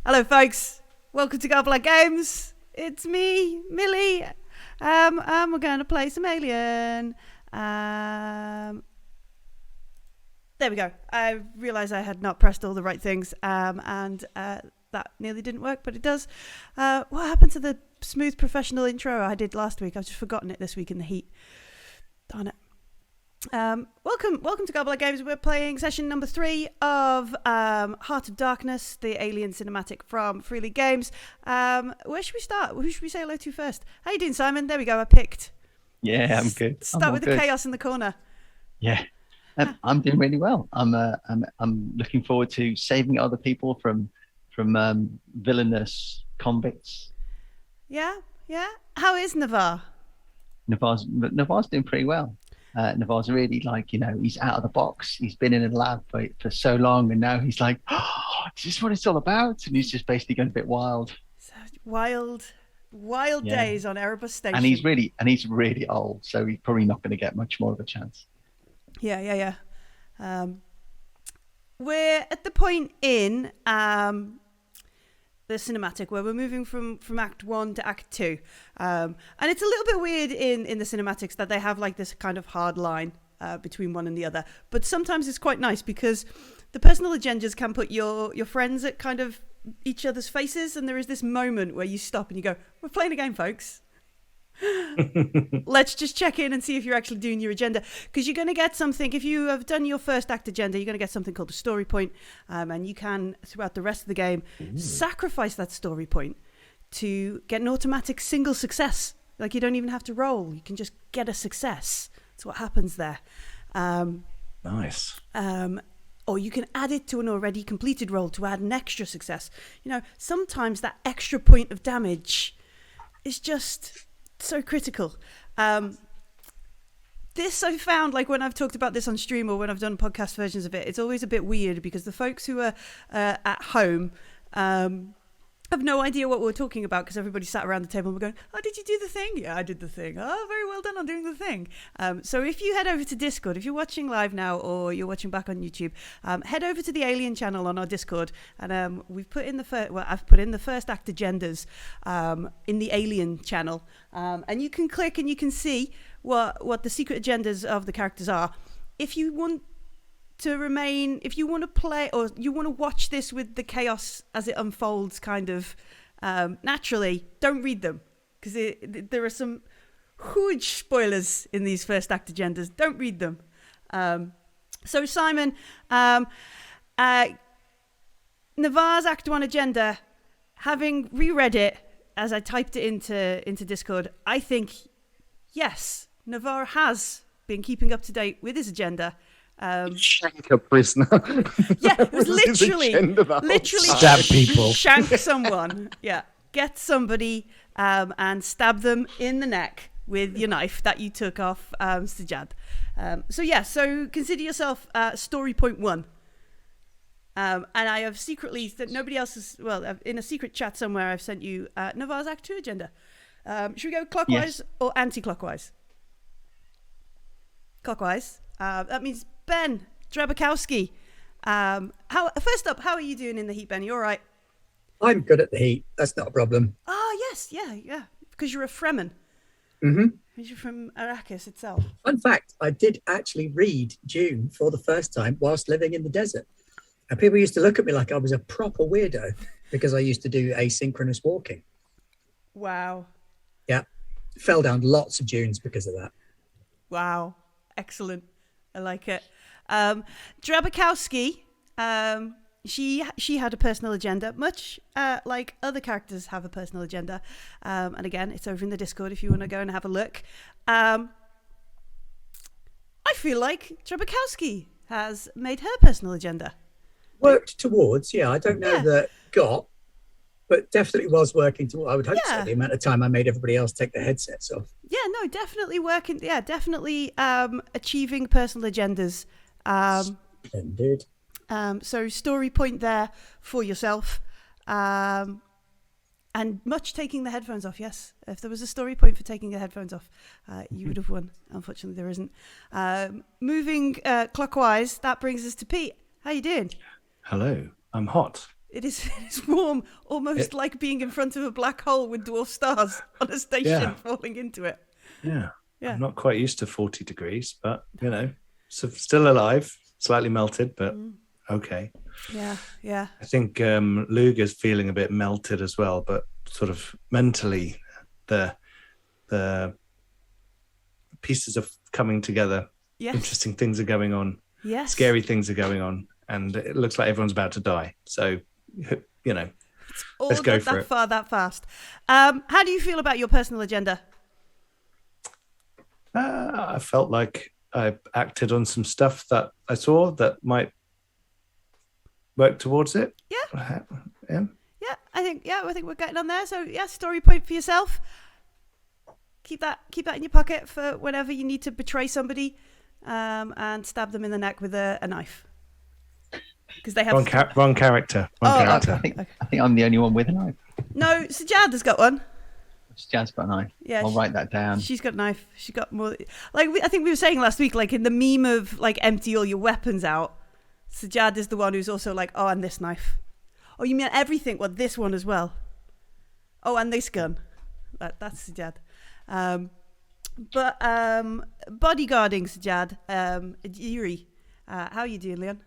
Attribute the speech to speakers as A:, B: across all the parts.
A: Hello, folks. Welcome to Gobbler Games. It's me, Millie. And we're going to play some Alien. There we go. I realised I had not pressed all the right things, and that nearly didn't work, but it does. What happened to the smooth professional intro I did last week? I've just forgotten it this week in the heat. Darn it. Welcome to Gobbler Games. We're playing session number 3 of Heart of Darkness, the Alien cinematic from Freely Games. Where should we start? Who should we say hello to first? How you doing, Simon? There we go. I picked.
B: Yeah, I'm good.
A: Start with the chaos in the corner.
B: Yeah, I'm doing really well. I'm looking forward to saving other people from villainous convicts.
A: Yeah. How is Navarre?
B: Navarre's doing pretty well. Navarre's really he's out of the box. He's been in a lab for so long, and now he's like, oh, is this what it's all about? And he's just basically going a bit wild.
A: So wild days on Erebus Station.
B: And he's really old, so he's probably not going to get much more of a chance.
A: Yeah. We're at the point in the cinematic where we're moving from Act 1 to Act 2. And it's a little bit weird in the cinematics that they have like this kind of hard line between one and the other. But sometimes it's quite nice because the personal agendas can put your friends at kind of each other's faces. And there is this moment where you stop and you go, we're playing a game, folks. Let's just check in and see if you're actually doing your agenda, because you're going to get something. If you have done your first act agenda, you're going to get something called a story point, and you can throughout the rest of the game sacrifice that story point to get an automatic single success. Like, you don't even have to roll, you can just get a success. That's what happens there.
C: Nice.
A: Or you can add it to an already completed roll to add an extra success. Sometimes that extra point of damage is just so critical. This I found, like when I've talked about this on stream or when I've done podcast versions of it, it's always a bit weird because the folks who are at home have no idea what we're talking about, because everybody sat around the table and we're going, oh, did you do the thing? Yeah, I did the thing. Oh, very well done on doing the thing. So if you head over to Discord, if you're watching live now or you're watching back on YouTube, head over to the Alien channel on our Discord, and we've put in I've put in the first act agendas in the Alien channel, and you can click and you can see what the secret agendas of the characters are. If you want to play or you want to watch this with the chaos as it unfolds kind of naturally, don't read them, because there are some huge spoilers in these first act agendas. Don't read them. So Simon, Navarre's Act 1 agenda, having reread it as I typed it into Discord, I think, yes, Navarre has been keeping up to date with his agenda.
C: Shank a prisoner.
A: Yeah, it was literally
C: stab people,
A: shank someone. Yeah, get somebody and stab them in the neck with your knife that you took off Sajad. So consider yourself story point 1. And I have secretly, that nobody else is, in a secret chat somewhere, I've sent you Navarre's Act 2 agenda. Should we go clockwise or anti-clockwise? Clockwise. That means Ben Drabakowski. First up, how are you doing in the heat, Ben? You all right?
D: I'm good at the heat. That's not a problem.
A: Oh, yes. Yeah. Because you're a Fremen.
D: Mm-hmm.
A: You're from Arrakis itself.
D: Fun fact, I did actually read Dune for the first time whilst living in the desert. And people used to look at me like I was a proper weirdo because I used to do asynchronous walking.
A: Wow.
D: Yeah. Fell down lots of dunes because of that.
A: Wow. Excellent. I like it. Drabakowski, she had a personal agenda, much like other characters have a personal agenda. And again, it's over in the Discord if you want to go and have a look. I feel like Drabakowski has made her personal agenda.
D: Worked towards, yeah. I don't know that got, but definitely was working towards. I would hope so. The amount of time I made everybody else take their headsets off. Yeah,
A: no, definitely working. Yeah, definitely achieving personal agendas.
D: Indeed.
A: So story point there for yourself. And much taking the headphones off, yes. If there was a story point for taking the headphones off, you would have won. Unfortunately, there isn't. Moving clockwise, that brings us to Pete. How you doing?
C: Hello, I'm hot.
A: It's warm, almost like being in front of a black hole with dwarf stars on a station falling into it.
E: Yeah.
A: Yeah.
E: I'm not quite used to 40 degrees, but, so still alive, slightly melted, but okay.
A: Yeah, yeah.
E: I think Luger's feeling a bit melted as well, but sort of mentally, the pieces are coming together.
A: Yes.
E: Interesting things are going on.
A: Yes.
E: Scary things are going on, and it looks like everyone's about to die. So, let's go for it.
A: That fast. How do you feel about your personal agenda?
E: I felt like I acted on some stuff that I saw that might work towards it.
A: Yeah.
E: Yeah.
A: Yeah, I think we're getting on there. So yeah, story point for yourself. Keep that in your pocket for whenever you need to betray somebody, and stab them in the neck with a knife. Because they have
E: wrong character.
B: I think I'm the only one with a knife.
A: No, Sajad has got one.
B: Sajad's got a knife.
A: Yeah,
B: I'll write that down.
A: She's got a knife. She got more. I think we were saying last week, like in the meme of like empty all your weapons out. Sajad is the one who's also like, oh, and this knife. Oh, you mean everything? Well, this one as well. Oh, and this gun. That's Sajad. But bodyguarding Sajad, Yuri. How are you doing, Leon?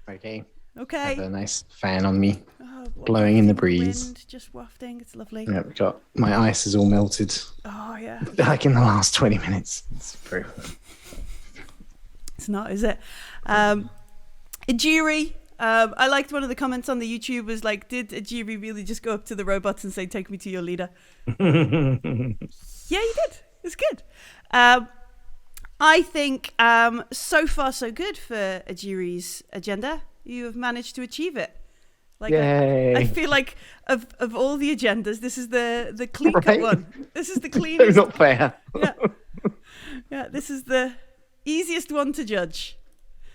C: Okay.
A: Okay.
C: Have a nice fan on me,
A: Oh,
C: blowing in the breeze.
A: Wind just wafting. It's lovely.
C: Yeah, my ice is all melted.
A: Oh yeah.
C: Like in the last 20 minutes. It's very.
A: It's not, is it? Ijiri. I liked one of the comments on the YouTube was like, did Ijiri really just go up to the robots and say, "Take me to your leader"? Yeah, he did. It's good. I think so far so good for Ijiri's agenda. You have managed to achieve it. Like,
C: Yay.
A: I feel like of all the agendas, this is the clean cut
C: Right?
A: one. This is the cleanest.
C: Not fair.
A: Yeah. Yeah, this is the easiest one to judge.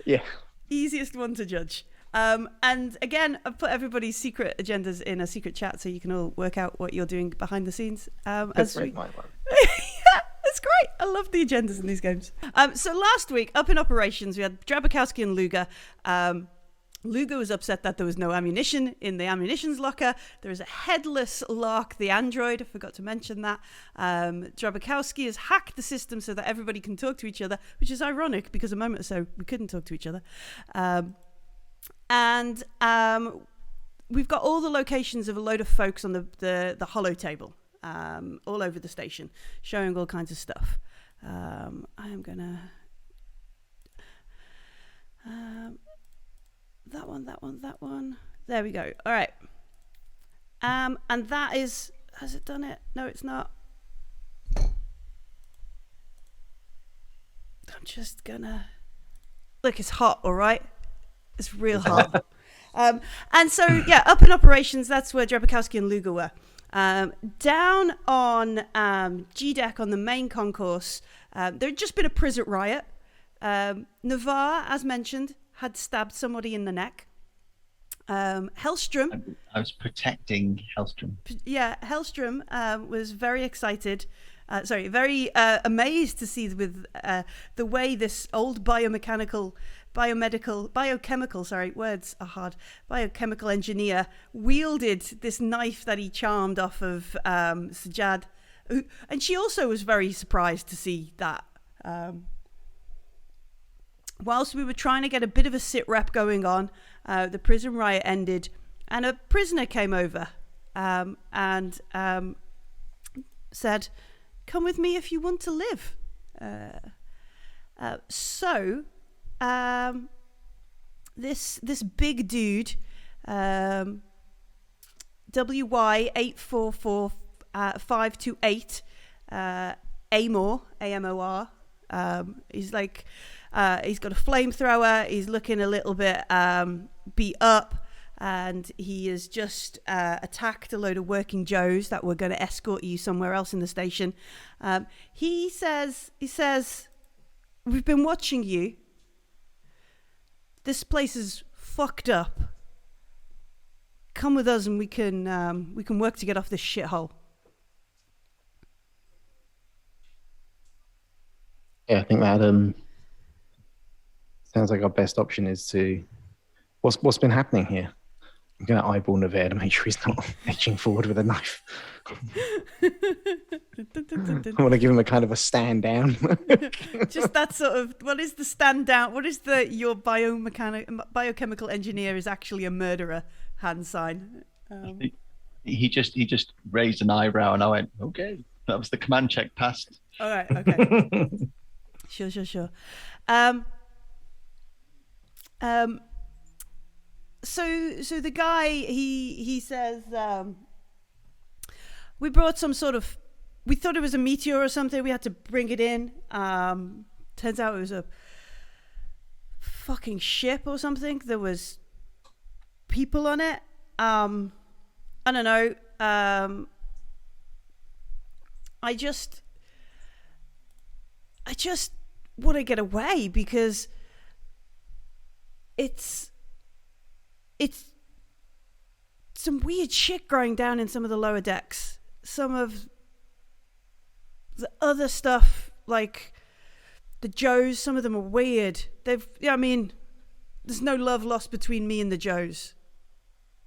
C: Yeah.
A: Easiest one to judge. And again, I've put everybody's secret agendas in a secret chat so you can all work out what you're doing behind the scenes.
C: That's right, my one.
A: Yeah, that's great. I love the agendas in these games. So last week, up in operations, we had Drabakowski and Luger. Luger was upset that there was no ammunition in the ammunitions locker. There is a headless Lark, the android. I forgot to mention that. Drabakowski has hacked the system so that everybody can talk to each other, which is ironic because a moment or so we couldn't talk to each other. And we've got all the locations of a load of folks on the holo table all over the station, showing all kinds of stuff. I am going to... that one. There we go. All right. And that is... Has it done it? No, it's not. I'm just going to... Look, it's hot, all right? It's real hot. And so, yeah, up in operations, that's where Drabakowski and Luger were. Down on G-Deck on the main concourse, there had just been a prison riot. Navarre, as mentioned, had stabbed somebody in the neck. Hellstrom.
B: I was protecting Hellstrom.
A: Yeah, Hellstrom was very excited. Very amazed to see with the way this old biochemical engineer wielded this knife that he charmed off of Sajad. And she also was very surprised to see that. Whilst we were trying to get a bit of a sit rep going on, the prison riot ended and a prisoner came over and said, "Come with me if you want to live." This big dude, WY844528, Amor, AMOR, he's like, he's got a flamethrower, he's looking a little bit beat up, and he has just attacked a load of working Joes that were going to escort you somewhere else in the station. He says, "We've been watching you. This place is fucked up. Come with us and we can work to get off this shithole."
C: Yeah, I think that sounds like our best option is to... What's been happening here? I'm going to eyeball Nevere to make sure he's not edging forward with a knife. I want to give him a kind of a stand down.
A: Just that sort of, what is the stand down? What is your biochemical engineer is actually a murderer hand sign?
B: He just raised an eyebrow, and I went, okay. That was the command check passed.
A: All right, okay. Sure. So the guy, he says, we brought some sort of, we thought it was a meteor or something. We had to bring it in. Turns out it was a fucking ship or something. There was people on it. I don't know. I just want to get away because it's some weird shit going down in some of the lower decks. Some of the other stuff, like the Joes, some of them are weird. There's no love lost between me and the Joes.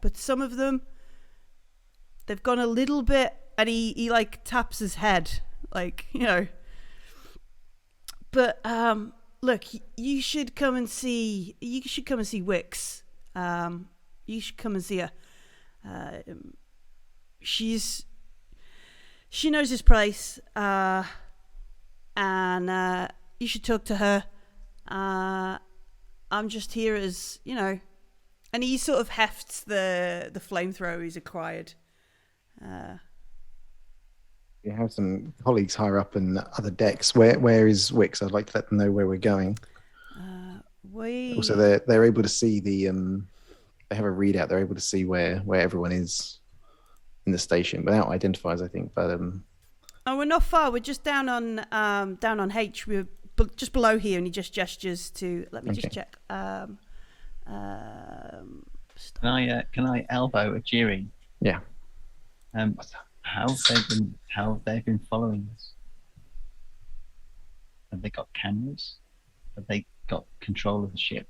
A: But some of them, they've gone a little bit, and he like taps his head, like, you know. But look, you should come and see Wix. You should come and see her. She knows his place, and you should talk to her. I'm just here as, you know, and he sort of hefts the flamethrower he's acquired.
C: We have some colleagues higher up in other decks. Where is Wix? I'd like to let them know where we're going. Also, they're able to see the they have a readout. They're able to see where everyone is in the station without identifiers, I think. But
A: oh, we're not far. We're just down on H. We're just below here, and he just gestures to. Let me just check.
B: Can I elbow a Jiri?
C: Yeah.
B: How have they been following us? Have they got cameras? Have they got control of the ship?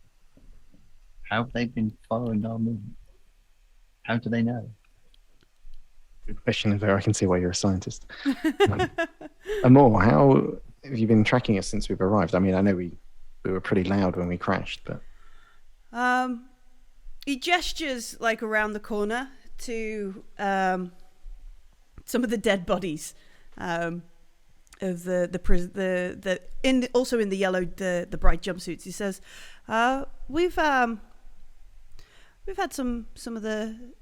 B: How have they been following our movement? How do they know?
C: Good question, Vera. I can see why you're a scientist. Amor, how have you been tracking us since we've arrived? I mean, I know we were pretty loud when we crashed, but
A: he gestures like around the corner to some of the dead bodies of also in the yellow, the bright jumpsuits. He says, we've had some of the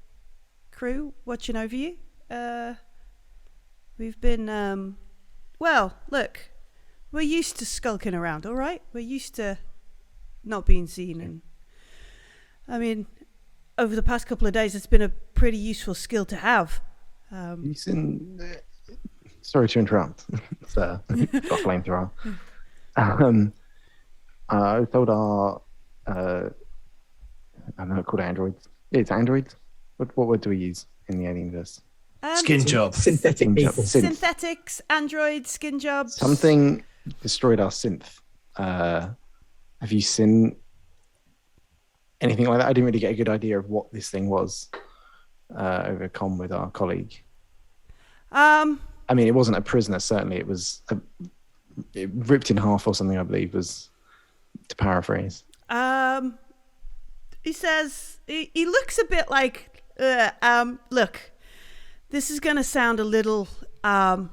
A: crew watching over you. We've been well, look, we're used to skulking around, all right? We're used to not being seen, and I mean, over the past couple of days, it's been a pretty useful skill to have.
C: Sorry to interrupt. It's got a flamethrower. I told our I'm not called androids. Yeah, it's androids. What word do we use in the alienverse?
E: Skin job.
D: Synthetic people.
A: Synthetics, androids, skin jobs.
C: Something destroyed our synth. Have you seen anything like that? I didn't really get a good idea of what this thing was over comm with our colleague. I mean, it wasn't a prisoner. Certainly, it was it ripped in half or something. I believe was to paraphrase.
A: He says he looks a bit like look, this is going to sound a little there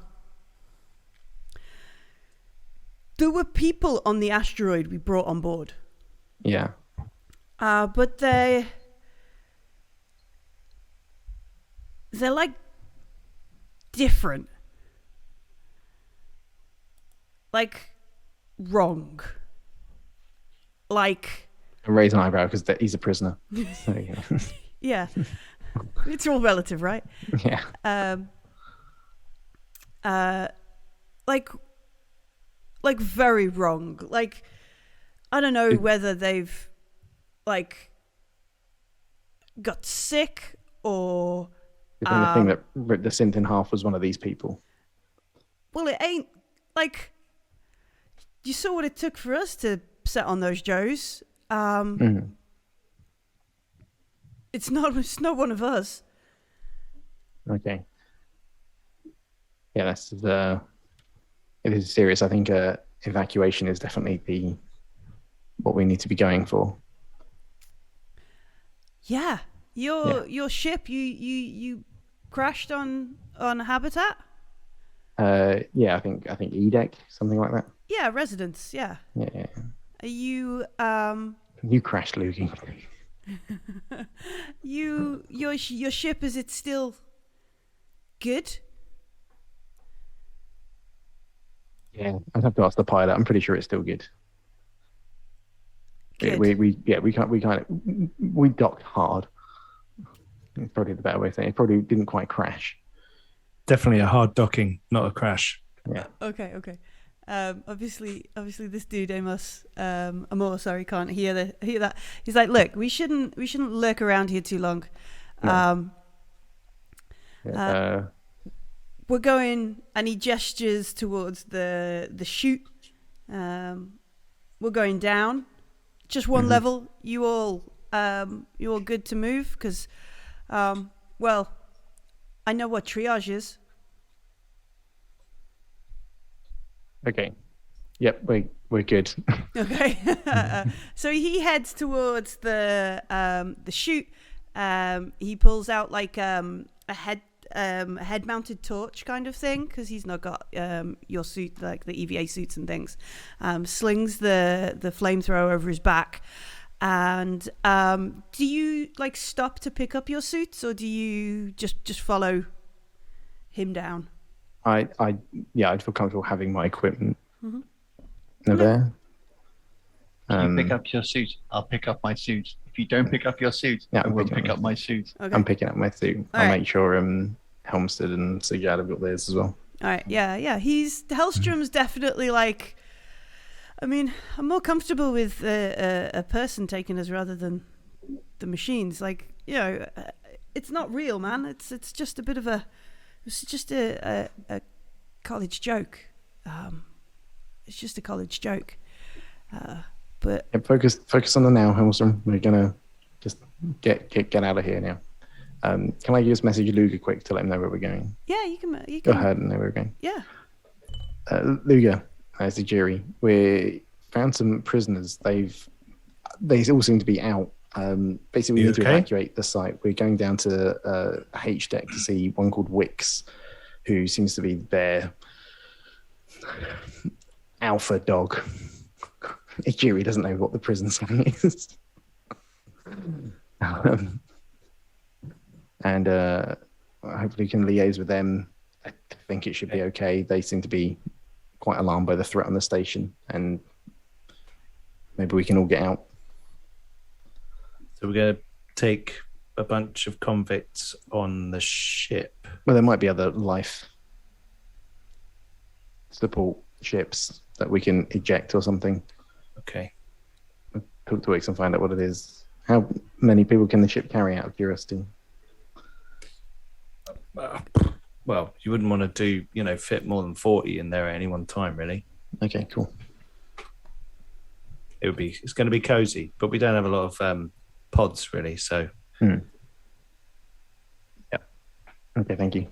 A: were people on the asteroid we brought on board.
C: Yeah.
A: But they're like different, like wrong, like
C: Raise an eyebrow because he's a prisoner. There you go.
A: Yeah, it's all relative, right?
C: Yeah.
A: Like very wrong. Like I don't know whether they've like got sick or.
C: You think the thing that ripped the synth in half was one of these people?
A: Well, it ain't like you saw what it took for us to set on those Joes. It's It's not one of us.
C: Okay. Yeah, that's it is serious. I think evacuation is definitely what we need to be going for.
A: Yeah. Your ship, you crashed on Habitat?
C: Yeah, I think E-deck, something like that.
A: Yeah, residence, yeah.
C: Yeah.
A: Are you
C: You crashed, Lukey.
A: your ship, is it still good?
C: Yeah, I'd have to ask the pilot. I'm pretty sure it's still good.
A: Good.
C: We docked hard. It's probably the better way of saying it. It probably didn't quite crash.
E: Definitely a hard docking, not a crash.
C: Yeah.
A: Okay. Obviously, this dude Amos, Amor, sorry, can't hear that. He's like, look, we shouldn't lurk around here too long.
C: No.
A: We're going, and he gestures towards the chute. We're going down, just one level. You all good to move? Because, well, I know what triage is.
C: Okay. Yep, we're good.
A: Okay. So he heads towards the chute. He pulls out like a head-mounted torch kind of thing, because he's not got your suit, like the EVA suits and things. Slings the flamethrower over his back. And do you like stop to pick up your suits, or do you just follow him down?
C: I'd feel comfortable having my equipment over there.
B: If you pick up your suit, I'll pick up my suit. If you don't pick up your suit, I will pick up my suit.
A: Okay.
C: I'm picking up my suit.
A: All
C: I'll
A: right.
C: make sure Helmstead and Sigurd have got theirs as well.
A: All right, yeah. Hellstrom's definitely like. I mean, I'm more comfortable with a person taking us rather than the machines. Like, it's not real, man. It's just a bit of a. It's just a college joke. It's just a college joke. But
C: Yeah, focus on the now, Helmstrom. We're gonna just get out of here now. Can I just message Luger quick to let him know where we're going?
A: yeah, you can.
C: Go ahead and know where we're going.
A: Yeah.
C: Luger, as the jury, we found some prisoners. They all seem to be out. Basically, we need to evacuate the site. We're going down to H deck to see one called Wix, who seems to be their alpha dog. The jury doesn't know what the prison slang is. And hopefully can liaise with them. I think it should be okay. They seem to be quite alarmed by the threat on the station, and maybe we can all get out.
E: So we're going to take a bunch of convicts on the ship.
C: Well, there might be other life support ships that we can eject or something.
E: Okay.
C: Talk to Wix and find out what it is. How many people can the ship carry, out of curiosity?
E: Well, you wouldn't want to do, fit more than 40 in there at any one time, really.
C: Okay, cool.
E: It's going to be cozy, but we don't have a lot of pods, really, so.
C: Yeah. Okay, thank you.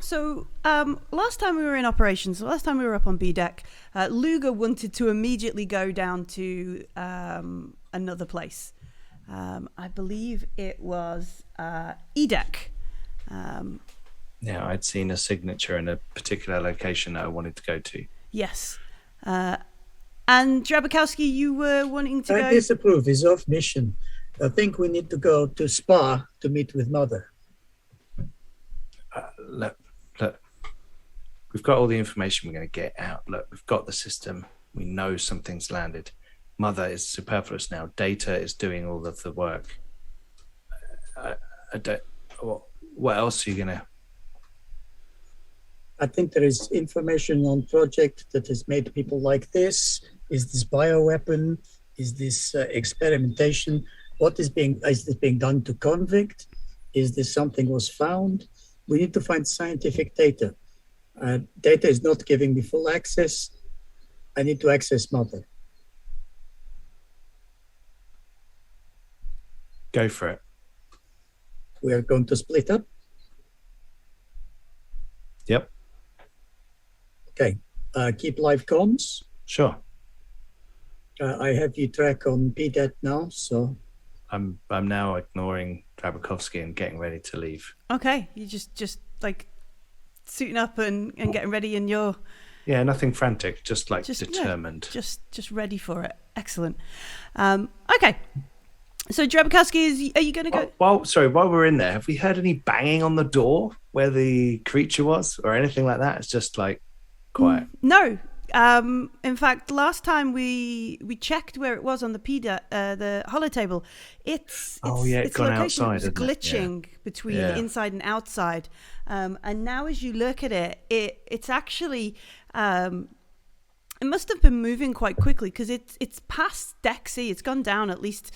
A: So last time we were in operations, last time we were up on B deck, Luger wanted to immediately go down to another place. I believe it was E deck.
E: Yeah, I'd seen a signature in a particular location that I wanted to go to.
A: Yes. And Drabakowski, you were wanting to go...
D: I disapprove. He's off mission. I think we need to go to Spa to meet with Mother.
E: Look, we've got all the information we're going to get out. Look, we've got the system. We know something's landed. Mother is superfluous now. Data is doing all of the work. I don't... What else are you going to...
D: I think there is information on project that has made people like this. Is this bioweapon? Is this experimentation? Is this being done to convict? Is this something was found? We need to find scientific data. Data is not giving me full access. I need to access Mother.
E: Go for it.
D: We are going to split up.
E: Yep.
D: Okay. Keep live comms.
E: Sure.
D: I have you track on PDAT now, so
E: I'm now ignoring Drabakovsky and getting ready to leave.
A: Okay, you just like suiting up and getting ready, and you're
E: Yeah, nothing frantic, just like
A: Just- yeah,
E: determined.
A: just ready for it. Excellent. Okay. So Drabakowski, are you going to go?
E: While we're in there, have we heard any banging on the door where the creature was or anything like that? It's just like quiet.
A: No. In fact, last time we checked where it was on the PDA, the holotable. It's
E: it's gone
A: location
E: outside,
A: was
E: isn't it?
A: glitching between
E: Yeah.
A: inside and outside. And now as you look at it, it's actually it must have been moving quite quickly because it's past deck C. It's gone down at least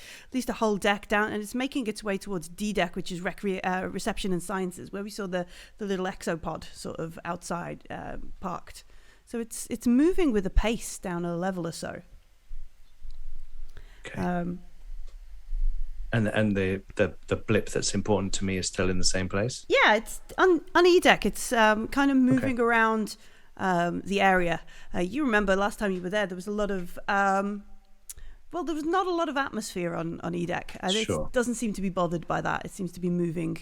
A: a whole deck down, and it's making its way towards D deck, which is reception and sciences, where we saw the little exopod sort of outside parked. So it's moving with a pace down a level or so.
E: Okay. And the blip that's important to me is still in the same place?
A: Yeah, it's on E deck. It's kind of moving around the area. You remember last time you were there was a lot of there was not a lot of atmosphere on E deck.
E: Sure.
A: It doesn't seem to be bothered by that. It seems to be moving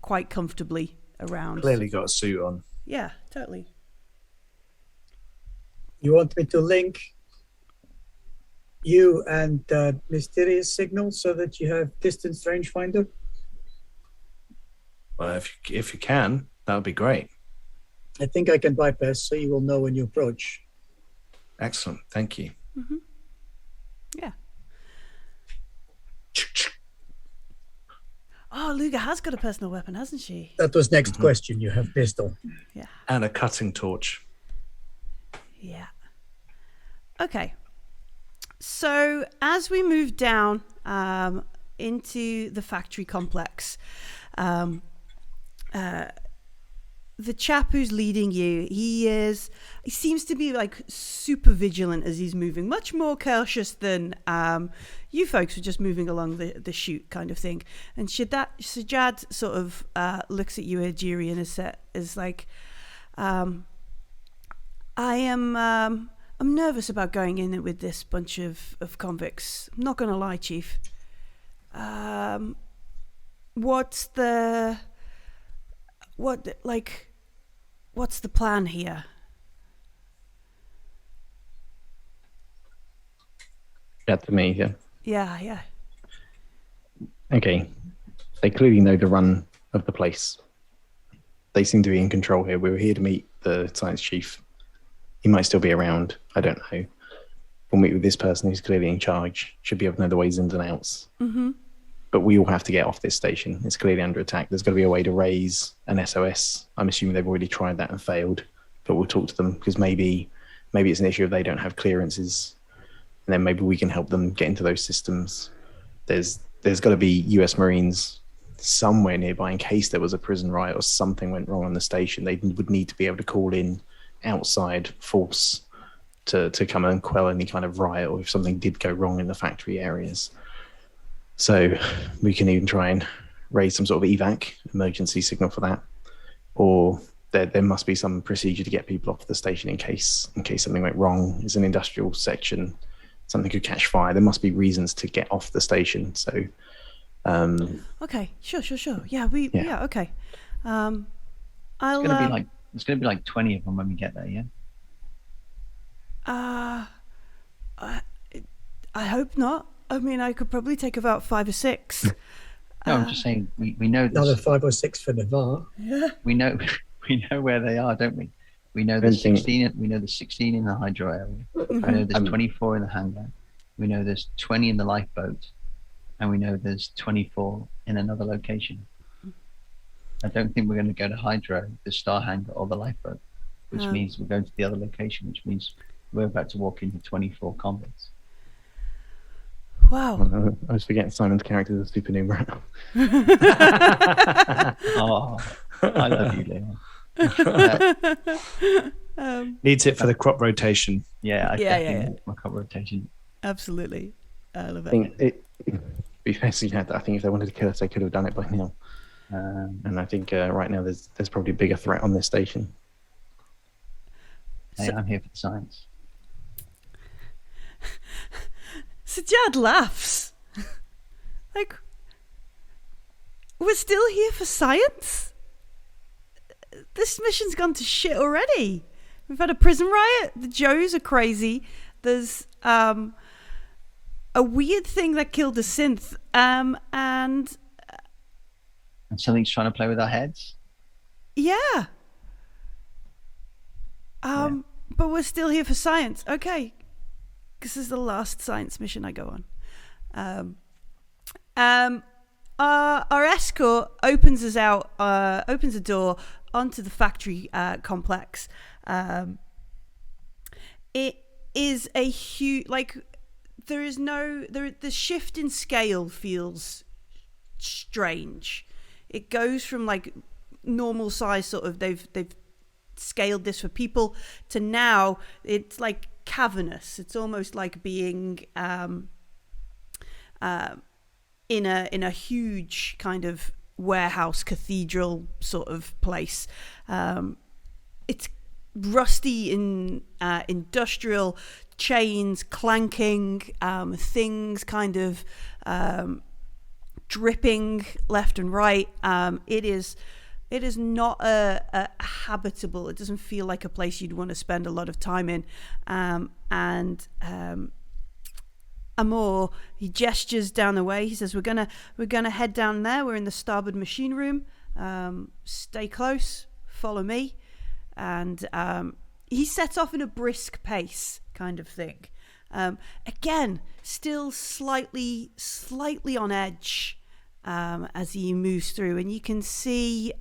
A: quite comfortably around.
E: Clearly got a suit on.
A: Yeah, totally.
D: you want me to link you and mysterious signal so that you have distance rangefinder?
E: Well, if you can, that would be great.
D: I think I can bypass, so you will know when you approach.
E: Excellent. Thank you.
A: Mm-hmm. Yeah. Oh, Luga has got a personal weapon, hasn't she?
D: That was next question. You have pistol.
A: Yeah.
E: And a cutting torch.
A: Yeah. Okay. So as we move down into the factory complex, the chap who's leading you, he seems to be like super vigilant as he's moving, much more cautious than you folks are just moving along the chute kind of thing. And Sajad sort of looks at you, Ajiri, and is like, I'm nervous about going in with this bunch of convicts. I'm not going to lie, Chief. What's the plan here?
C: Yeah, to me, yeah.
A: Yeah.
C: Okay. They clearly know the run of the place. They seem to be in control here. We were here to meet the science chief. He might still be around. I don't know. We'll meet with this person who's clearly in charge. Should be able to know the ways ins and outs.
A: Mm-hmm.
C: But we all have to get off this station. It's clearly under attack. There's got to be a way to raise an SOS. I'm assuming they've already tried that and failed. But we'll talk to them because maybe it's an issue if they don't have clearances. And then maybe we can help them get into those systems. There's got to be US Marines somewhere nearby in case there was a prison riot or something went wrong on the station. They would need to be able to call in outside force to come and quell any kind of riot or if something did go wrong in the factory areas. So we can even try and raise some sort of evac emergency signal for that. Or there must be some procedure to get people off the station in case something went wrong. It's an industrial section. Something could catch fire. There must be reasons to get off the station. So,
A: Okay, sure. Yeah, okay.
B: It's gonna be like 20 of them when we get there. Yeah.
A: I hope not. I mean, I could probably take about 5 or 6.
B: No, I'm just saying we know
D: Another
B: this.
D: 5 or 6 for Navarre.
A: Yeah.
B: We know where they are, don't we? We know there's 16. We know there's 16 in the hydro area. We know there's 24 in the hangar. We know there's 20 in the lifeboat, and we know there's 24 in another location. I don't think we're going to go to hydro, the star hangar, or the lifeboat, which means we're going to the other location, which means we're about to walk into 24 convicts.
A: Wow.
C: I was forgetting Simon's character is a supernumerate.
B: Oh, I love you, Leon.
E: Needs it for the crop rotation.
B: Yeah, I
A: Yeah.
B: definitely need my crop rotation.
A: Absolutely. I love
C: I
A: it.
C: think be fair, so, I think if they wanted to kill us, they could have done it by now. And I think right now there's probably a bigger threat on this station.
B: Hey, I'm here for the science.
A: Sajad laughs. Like, we're still here for science? This mission's gone to shit already. We've had a prison riot. The Joes are crazy. There's a weird thing that killed a synth. And
B: something's trying to play with our heads.
A: Yeah. But we're still here for science. Okay. This is the last science mission I go on. Our escort opens us out, opens a door onto the factory complex. It is a huge, like, the shift in scale feels strange. It goes from like normal size, sort of, they've scaled this for people, to now it's like cavernous. It's almost like being in a huge kind of warehouse cathedral sort of place. It's rusty in industrial, chains clanking, things kind of dripping left and right. It is not a habitable. It doesn't feel like a place you'd want to spend a lot of time in. Amor, he gestures down the way. He says, "We're gonna head down there. We're in the starboard machine room. Stay close. Follow me." And he sets off in a brisk pace, kind of thing. Again, still slightly on edge as he moves through, and you can see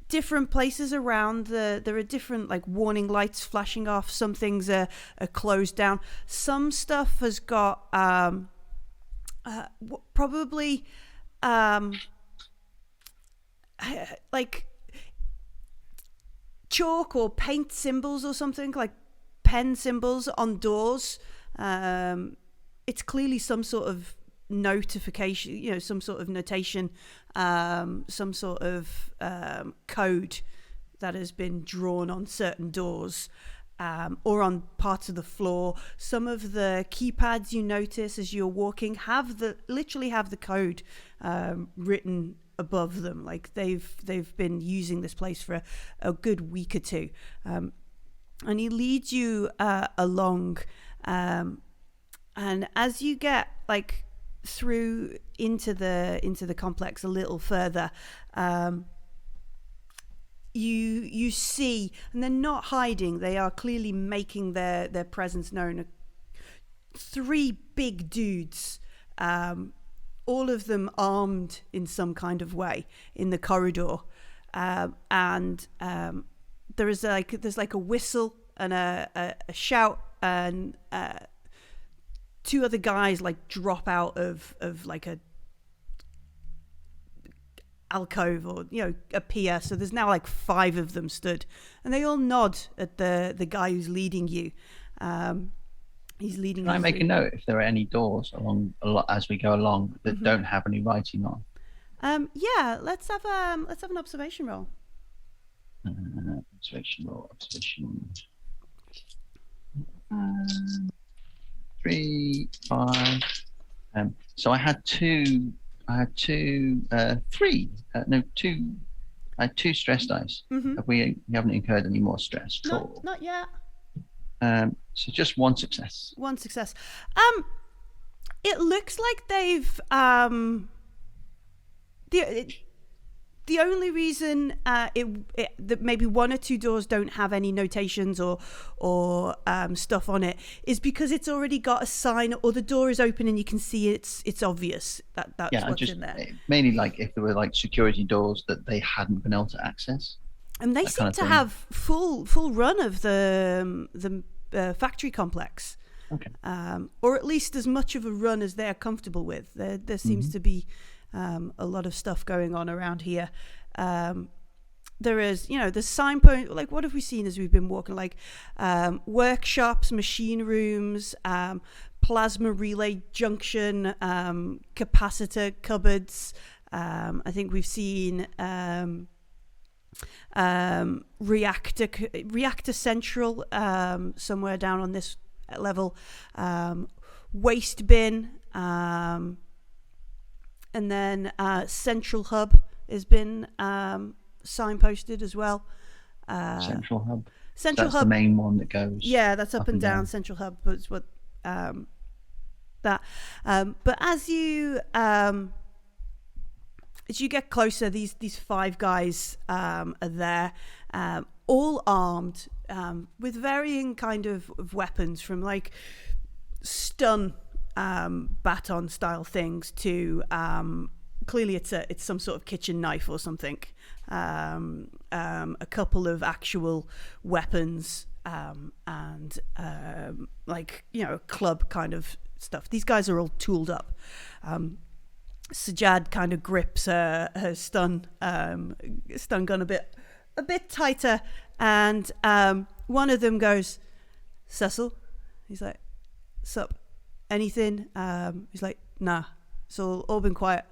A: different places around. There are different like warning lights flashing off. Some things are closed down. Some stuff has got probably like chalk or paint symbols or something, like pen symbols on doors. It's clearly some sort of notification, some sort of notation, some sort of code that has been drawn on certain doors, or on parts of the floor. Some of the keypads you notice as you're walking literally have the code written above them. Like they've been using this place for a good week or two. And he leads you along, and as you get like through into the complex a little further, you see, and they're not hiding, they are clearly making their presence known. 3 big dudes, all of them armed in some kind of way, in the corridor, and there's like a whistle and a shout, and 2 other guys like drop out of like a alcove, or appear. So there's now like 5 of them stood, and they all nod at the guy who's leading you. He's leading.
B: Can I make a note if there are any doors along as we go along that don't have any writing on?
A: Yeah, let's have an observation roll.
B: Observation. 3, 5. So I had 2. I had 2 stress dice. We haven't incurred any more stress. Cool.
A: Not yet.
B: So just 1 success.
A: 1 success. It looks like they've the only reason that maybe 1 or 2 doors don't have any notations or stuff on it is because it's already got a sign, or the door is open and you can see it's obvious that's what's in there.
B: Mainly like if there were like security doors that they hadn't been able to access.
A: And they seem to have full run of the factory complex. Okay. Or at least as much of a run as they're comfortable with. There seems to be a lot of stuff going on around here. There is, the signpost, like what have we seen as we've been walking, like workshops, machine rooms, plasma relay junction, capacitor cupboards. I think we've seen reactor central somewhere down on this level, waste bin, and then central hub has been signposted as well.
B: Central hub.
A: Central
B: That's
A: hub,
B: the main one that goes.
A: yeah, that's up and down. Central hub was what that. But as you get closer, these 5 guys are there, all armed with varying kind of weapons, from like stun baton style things to clearly it's some sort of kitchen knife or something. A couple of actual weapons, and like, you know, club kind of stuff. These guys are all tooled up. Sajad kind of grips her stun gun a bit tighter, and one of them goes, "Cecil," he's like, "Sup? Anything?" He's like, "Nah, it's all been quiet."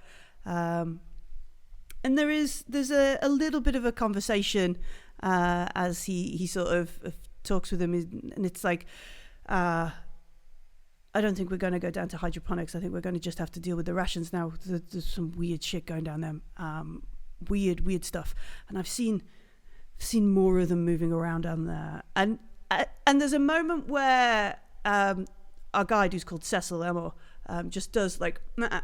A: And there's a little bit of a conversation as he sort of talks with him, and it's like, I don't think we're going to go down to hydroponics. I think we're going to just have to deal with the rations now. There's some weird shit going down there, weird stuff, and I've seen more of them moving around down there. And there's a moment where our guide, who's called Cecil Emor, just does like, "Nah,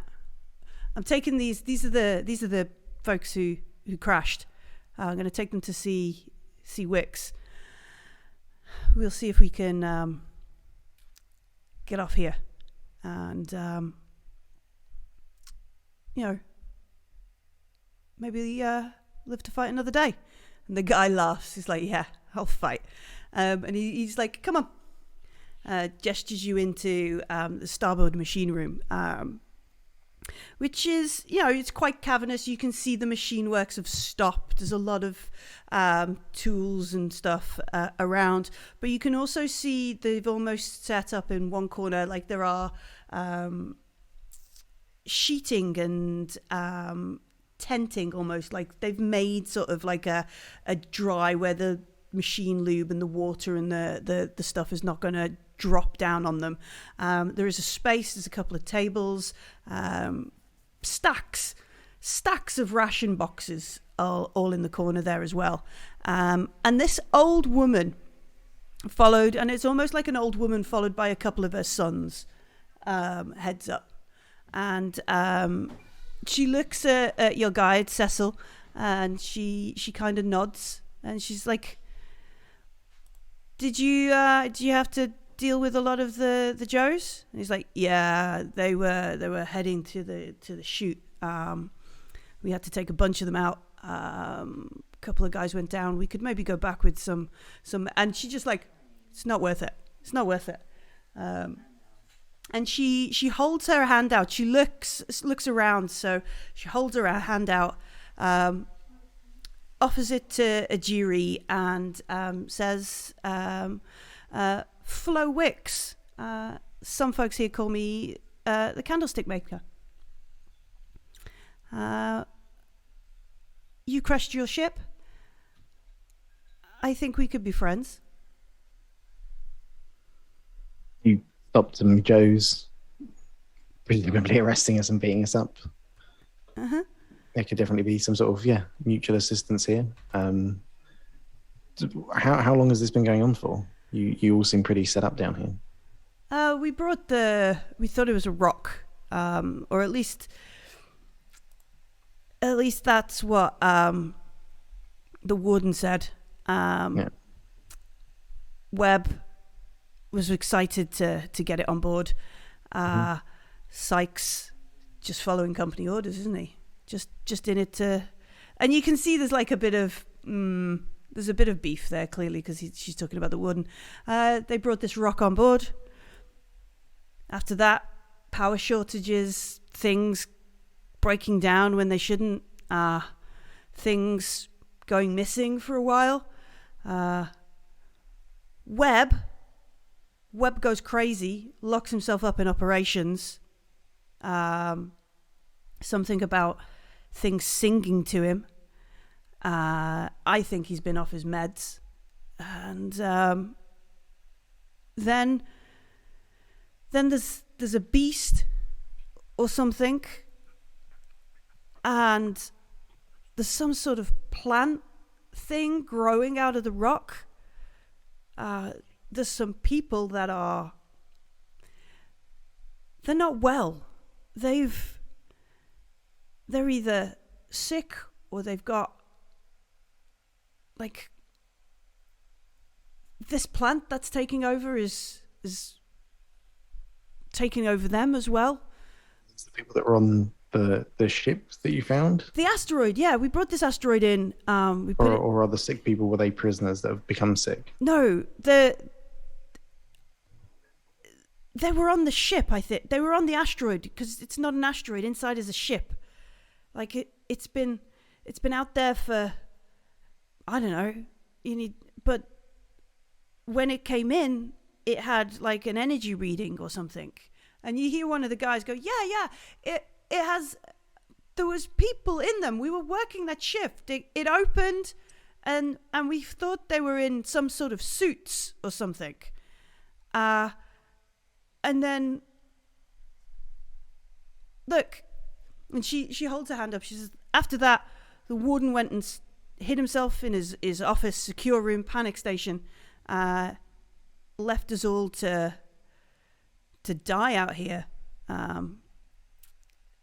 A: I'm taking these. These are the folks who crashed. I'm going to take them to see Wix. We'll see if we can get off here, and you know, maybe live to fight another day." And the guy laughs. He's like, "Yeah, I'll fight." And he's like, "Come on," gestures you into the starboard machine room, which is, you know, it's quite cavernous. You can see the machine works have stopped. There's a lot of tools and stuff around, but you can also see they've almost set up in one corner, like there are sheeting and tenting, almost like they've made sort of like a dry where the machine lube and the water and the stuff is not going to drop down on them. There is a space, there's a couple of tables, stacks of ration boxes all in the corner there as well. And this old woman followed, and it's almost like an old woman followed by a couple of her sons, heads up. And she looks at your guide, Cecil, and she kind of nods, and she's like, Did you have to deal with a lot of the Joes?" And he's like, "Yeah, they were heading to the chute. We had to take a bunch of them out. A couple of guys went down. We could maybe go back with some." And she just like, "It's not worth it. It's not worth it." And she holds her hand out. She looks around, so she holds her hand out, offers it to Ajiri, and says, "Flo Wicks. Some folks here call me the candlestick maker. You crashed your ship. I think we could be friends."
C: You stopped some Joes, presumably arresting us and beating us up.
A: Uh-huh.
C: There could definitely be some sort of mutual assistance here. How long has this been going on for? You all seem pretty set up down here.
A: We thought it was a rock, or at least that's what the warden said. Webb was excited to get it on board. Sykes just following company orders, isn't he? Just in it to, and you can see there's like a bit of there's a bit of beef there, clearly, because she's talking about the warden. They brought this rock on board. After that, power shortages, things breaking down when they shouldn't, things going missing for a while. Webb Webb goes crazy, locks himself up in operations. Something about things singing to him. I think he's been off his meds. And then there's a beast or something. And there's some sort of plant thing growing out of the rock. There's some people that they're not well. They're either sick or they've got like this plant that's taking over is taking over them as well.
C: It's the people that were on the ship that you found?
A: The asteroid, yeah. We brought this asteroid in.
C: Or are the sick people, were they prisoners that have become sick?
A: No, they were on the ship, I think. They were on the asteroid because it's not an asteroid. Inside is a ship. Like it's been out there for, I don't know. But when it came in, it had like an energy reading or something. And you hear one of the guys go, yeah, it has, there was people in them. We were working that shift. It opened and we thought they were in some sort of suits or something. And then, look, and she holds her hand up. She says, after that, the warden went and hid himself in his office, secure room, panic station, left us all to die out here.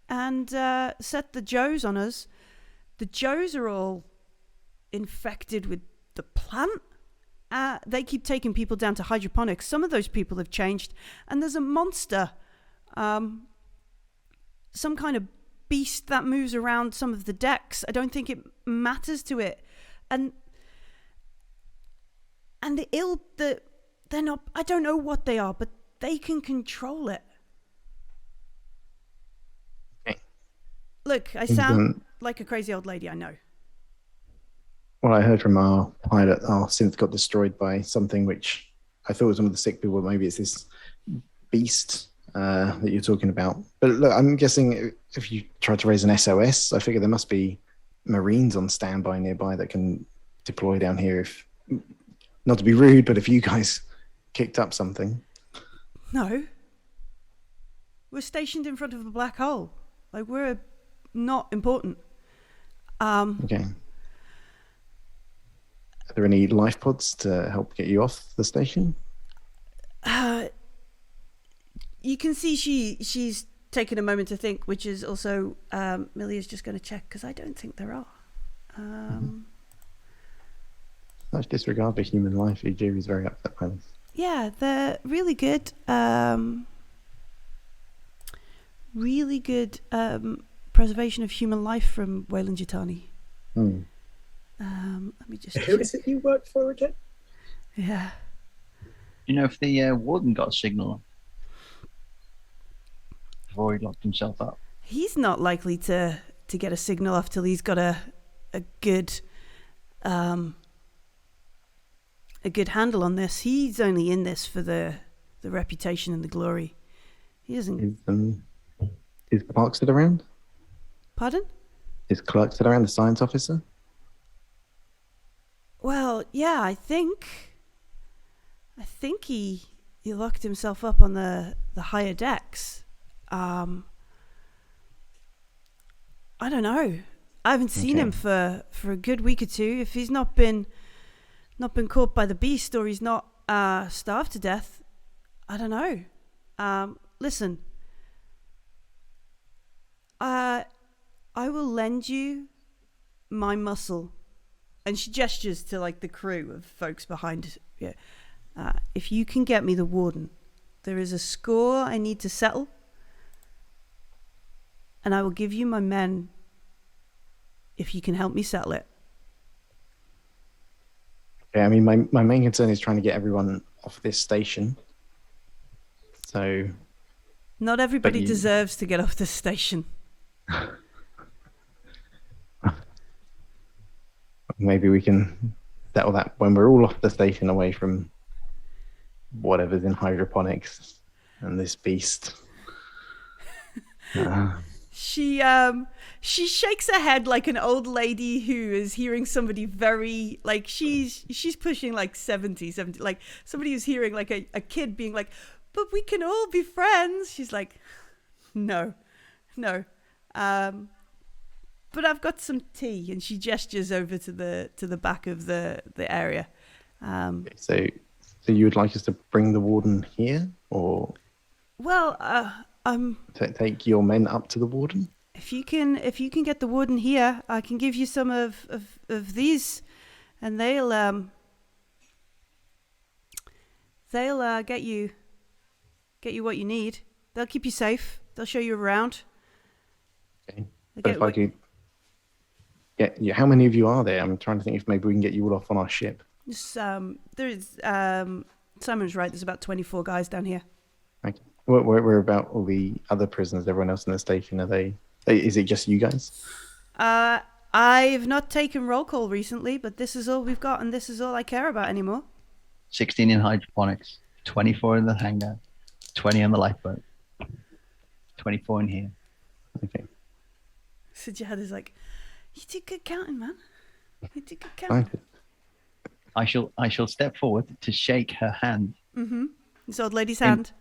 A: And set the Joes on us. The Joes are all infected with the plant. They keep taking people down to hydroponics. Some of those people have changed. And there's a monster, some kind of beast that moves around some of the decks. I don't think it matters to it. And they're not, I don't know what they are, but they can control it. Look, I sound like a crazy old lady, I know.
C: Well, I heard from our pilot, our synth got destroyed by something which I thought was one of the sick people. Maybe it's this beast that you're talking about. But look, I'm guessing if you try to raise an SOS, I figure there must be Marines on standby nearby that can deploy down here if, not to be rude, but if you guys kicked up something.
A: No. We're stationed in front of a black hole. Like, we're not important.
C: Okay. Are there any life pods to help get you off the station?
A: You can see she's taken a moment to think, which is also Millie is just going to check because I don't think there are.
C: Such disregard for human life. EJ is very upset by this.
A: Yeah, they're really good. Really good preservation of human life from Wayland Yutani. Let me just
D: Who is it you work for again?
A: Yeah.
B: You know if the warden got a signal before he locked himself up?
A: He's not likely to get a signal off till he's got a good handle on this. He's only in this for the reputation and the glory. He doesn't.
C: Is Clark still around?
A: Pardon?
C: Is Clark still around, the science officer?
A: Well, yeah, I think he locked himself up on the higher decks. I don't know. I haven't seen him for a good week or two. If he's not been caught by the beast or he's not starved to death, I don't know. Listen, I will lend you my muscle. And she gestures to like the crew of folks behind. Yeah, if you can get me the warden, there is a score I need to settle, and I will give you my men if you can help me settle it.
C: Yeah, I mean, my main concern is trying to get everyone off this station. So,
A: not everybody deserves to get off this station.
C: Maybe we can settle that when we're all off the station, away from whatever's in hydroponics and this beast.
A: She shakes her head like an old lady who is hearing somebody very, like, she's pushing like 70, like somebody who's hearing like a kid being like, but we can all be friends. She's like, no. But I've got some tea, and she gestures over to the back of the area.
C: So you would like us to bring the warden here, or
A: Well,
C: take your men up to the warden?
A: if you can get the warden here, I can give you some of these, and they'll get you what you need. They'll keep you safe. They'll show you around.
C: Okay.
A: They'll
C: But
A: get
C: if I could get you, how many of you are there? I'm trying to think if maybe we can get you all off on our ship.
A: There's Simon's right. There's about 24 guys down here.
C: Okay. Where about all the other prisoners? Everyone else in the station? Are they? Is it just you guys?
A: I've not taken roll call recently, but this is all we've got, and this is all I care about anymore.
B: 16 in hydroponics, 24 in the hangar, 20 on the lifeboat, 24 in here.
C: Okay.
A: So Jihad is like, you did good counting, man. You did good counting.
C: Fine.
B: I shall step forward to shake her hand.
A: Mm-hmm. This old lady's hand.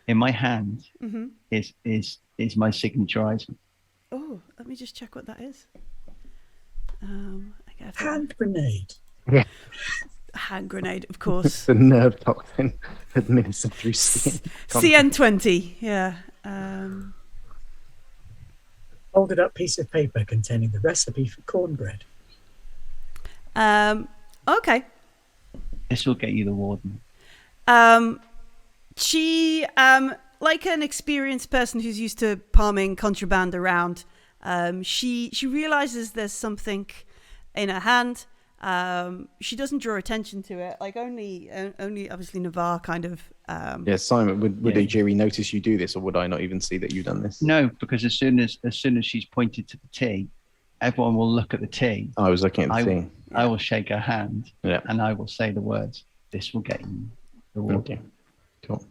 B: In my hand
A: Mm-hmm.
B: is my signature item.
A: Oh, let me just check what that is. I guess
D: Hand grenade.
C: Yeah.
A: hand grenade, of course.
C: The nerve toxin administered through skin.
A: CN20, yeah.
D: Folded up piece of paper containing the recipe for cornbread.
A: Okay.
B: This will get you the warden.
A: She, like an experienced person who's used to palming contraband around, she realizes there's something in her hand. She doesn't draw attention to it. Like only obviously Navarre kind of.
C: Yeah, Simon, would Ejiri notice you do this, or would I not even see that you've done this?
B: No, because as soon as she's pointed to the tea, everyone will look at the tea.
C: I was looking at the tea.
B: I will shake her hand,
C: Yeah.
B: and I will say the words, "This will get you the warden."
C: Okay. Cool.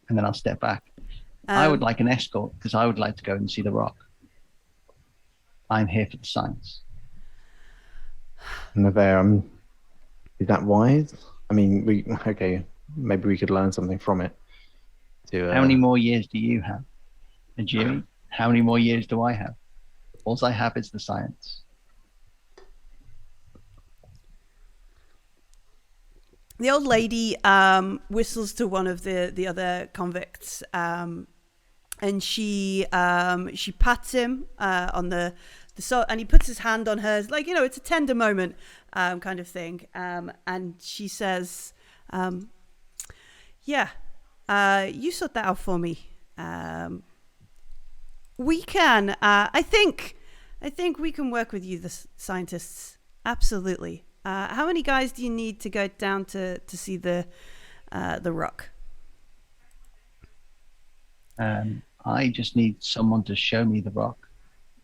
B: And then I'll step back. I would like an escort because I would like to go and see the rock. I'm here for the science.
C: Navarre, is that wise? I mean, maybe we could learn something from it.
B: How many more years do you have? And Jimmy, how many more years do I have? All I have is the science.
A: The old lady whistles to one of the other convicts, and she pats him on the so, and he puts his hand on hers, like, you know, it's a tender moment, kind of thing. And she says, "Yeah, you sort that out for me. We can. I think we can work with you, the scientists. Absolutely. How many guys do you need to go down to see the rock?"
B: I just need someone to show me the rock.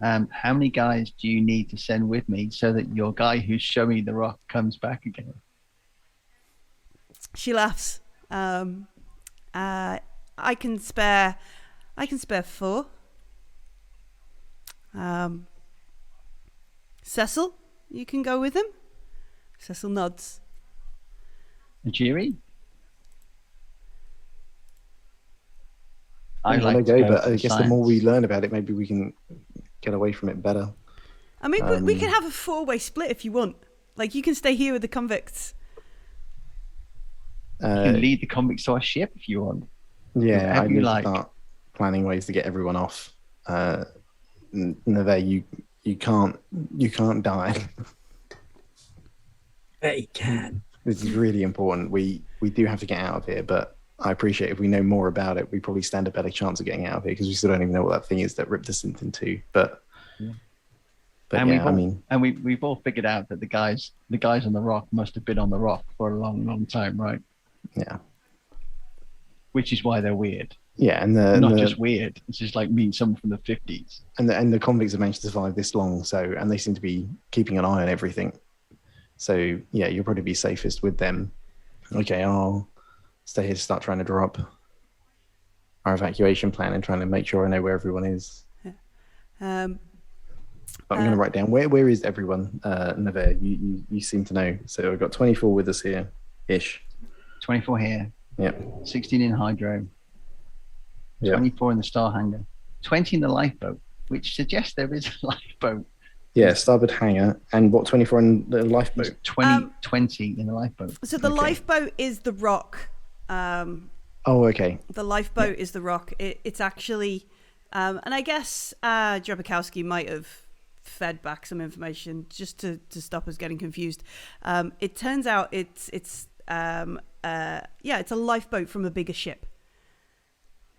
B: How many guys do you need to send with me so that your guy who's showing me the rock comes back again?
A: She laughs. I can spare 4. Cecil, you can go with him. Cecil nods.
B: Jiri?
C: I want to go, but I guess the more we learn about it, maybe we can get away from it better.
A: I mean, we can have a 4-way split if you want. Like, you can stay here with the convicts.
B: You can lead the convicts to our ship if you want.
C: Yeah, I need to start planning ways to get everyone off. Navarre, you can't die.
D: They can.
C: This is really important. We do have to get out of here, but I appreciate if we know more about it, we probably stand a better chance of getting out of here because we still don't even know what that thing is that ripped us in two. But
B: we've all figured out that the guys on the rock must have been on the rock for a long, long time, right?
C: Yeah.
B: Which is why they're weird.
C: Yeah, and
B: just weird. It's just like meeting someone from the 50s.
C: And the convicts have managed to survive this long, and they seem to be keeping an eye on everything. So yeah, you'll probably be safest with them. Okay, I'll stay here to start trying to draw up our evacuation plan and trying to make sure I know where everyone is.
A: Um,
C: But I'm going to write down where is everyone. Nevere, you seem to know. So I've got 24 with us here, ish.
B: 24 here.
C: Yep.
B: 16 in hydro.
C: Yep.
B: 24 in the star hangar. 20 in the lifeboat, which suggests there is a lifeboat.
C: Yeah, starboard hangar. And what, 24 in the lifeboat?
B: It's 20 in the lifeboat.
A: So the lifeboat is the rock.
C: Oh, okay.
A: The lifeboat is the rock. It's actually, and I guess Drabikowski might have fed back some information just to stop us getting confused. It turns out it's a lifeboat from a bigger ship.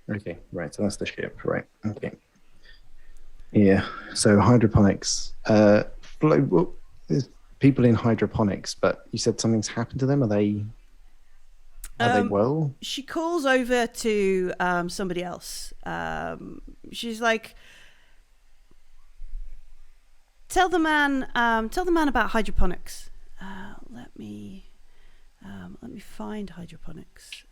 C: Okay, right. So that's the ship, right? Okay. Yeah. So hydroponics. There's people in hydroponics, but you said something's happened to them. Are they well?
A: She calls over to somebody else. She's like, tell the man about hydroponics. Let me find hydroponics.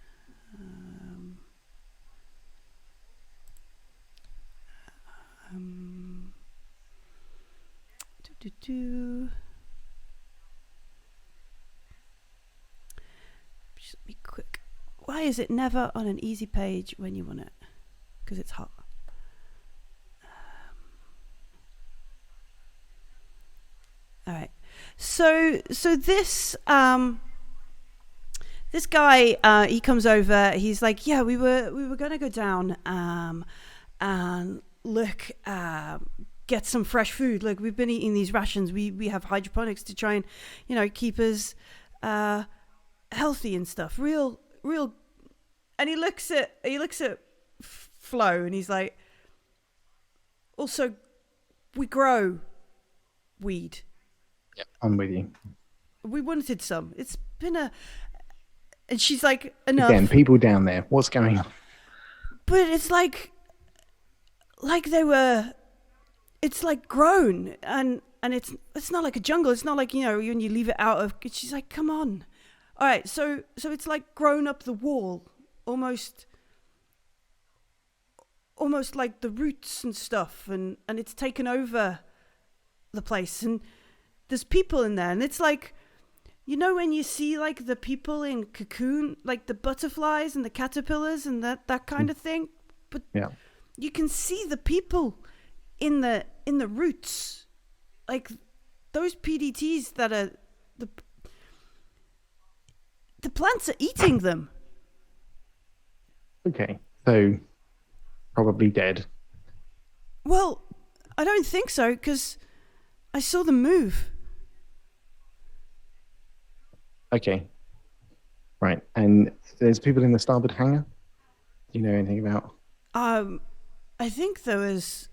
A: Just be quick. Why is it never on an easy page when you want it? Because it's hot. All right. So this this guy he comes over. He's like, yeah, we were gonna go down and look, get some fresh food. Look, we've been eating these rations. We have hydroponics to try and keep us healthy and stuff. Real. And he looks at Flo and he's like, also, we grow weed.
C: Yep, I'm with you.
A: We wanted some. It's been and she's like, enough.
C: Again, people down there, what's going on?
A: But it's like they were, it's like grown and it's not like a jungle. It's not like, when you leave it out of, she's like, come on. All right. So it's like grown up the wall, almost like the roots and stuff. And it's taken over the place. And there's people in there. And it's like, when you see like the people in Cocoon, like the butterflies and the caterpillars and that kind of thing. But
C: yeah.
A: You can see the people in the roots, like those PDTs that are the plants are eating them.
C: Okay, so probably dead.
A: Well, I don't think so because I saw them move.
C: Okay, right, and there's people in the starboard hangar. Do you know anything about?
A: I think there was,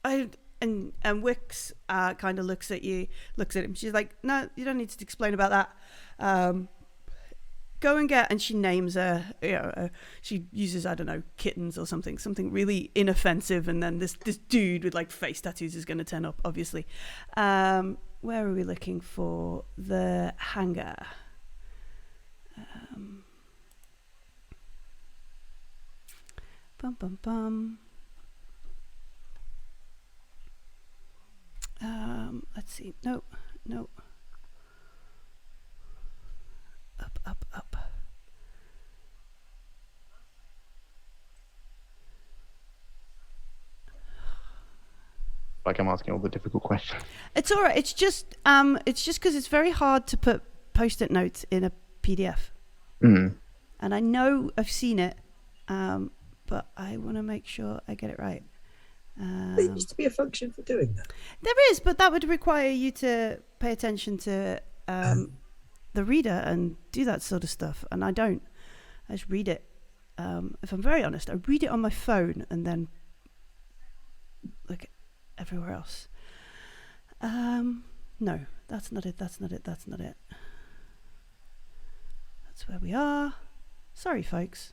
A: and Wix kind of looks at him. She's like, no, you don't need to explain about that. Go and get, and she names she uses, I don't know, kittens or something really inoffensive, and then this dude with like face tattoos is going to turn up, obviously. Where are we looking for the hangar? Bum bum bum. Let's see. No. Up.
C: Like I'm asking all the difficult questions.
A: It's all right. It's just because it's very hard to put post-it notes in a PDF.
C: Mm.
A: And I know I've seen it, but I want to make sure I get it right.
D: There used to be a function for doing that.
A: There is, but that would require you to pay attention to the reader and do that sort of stuff, and I don't. I just read it. If I'm very honest, I read it on my phone and then look everywhere else. No, that's not it. That's where we are. Sorry, folks.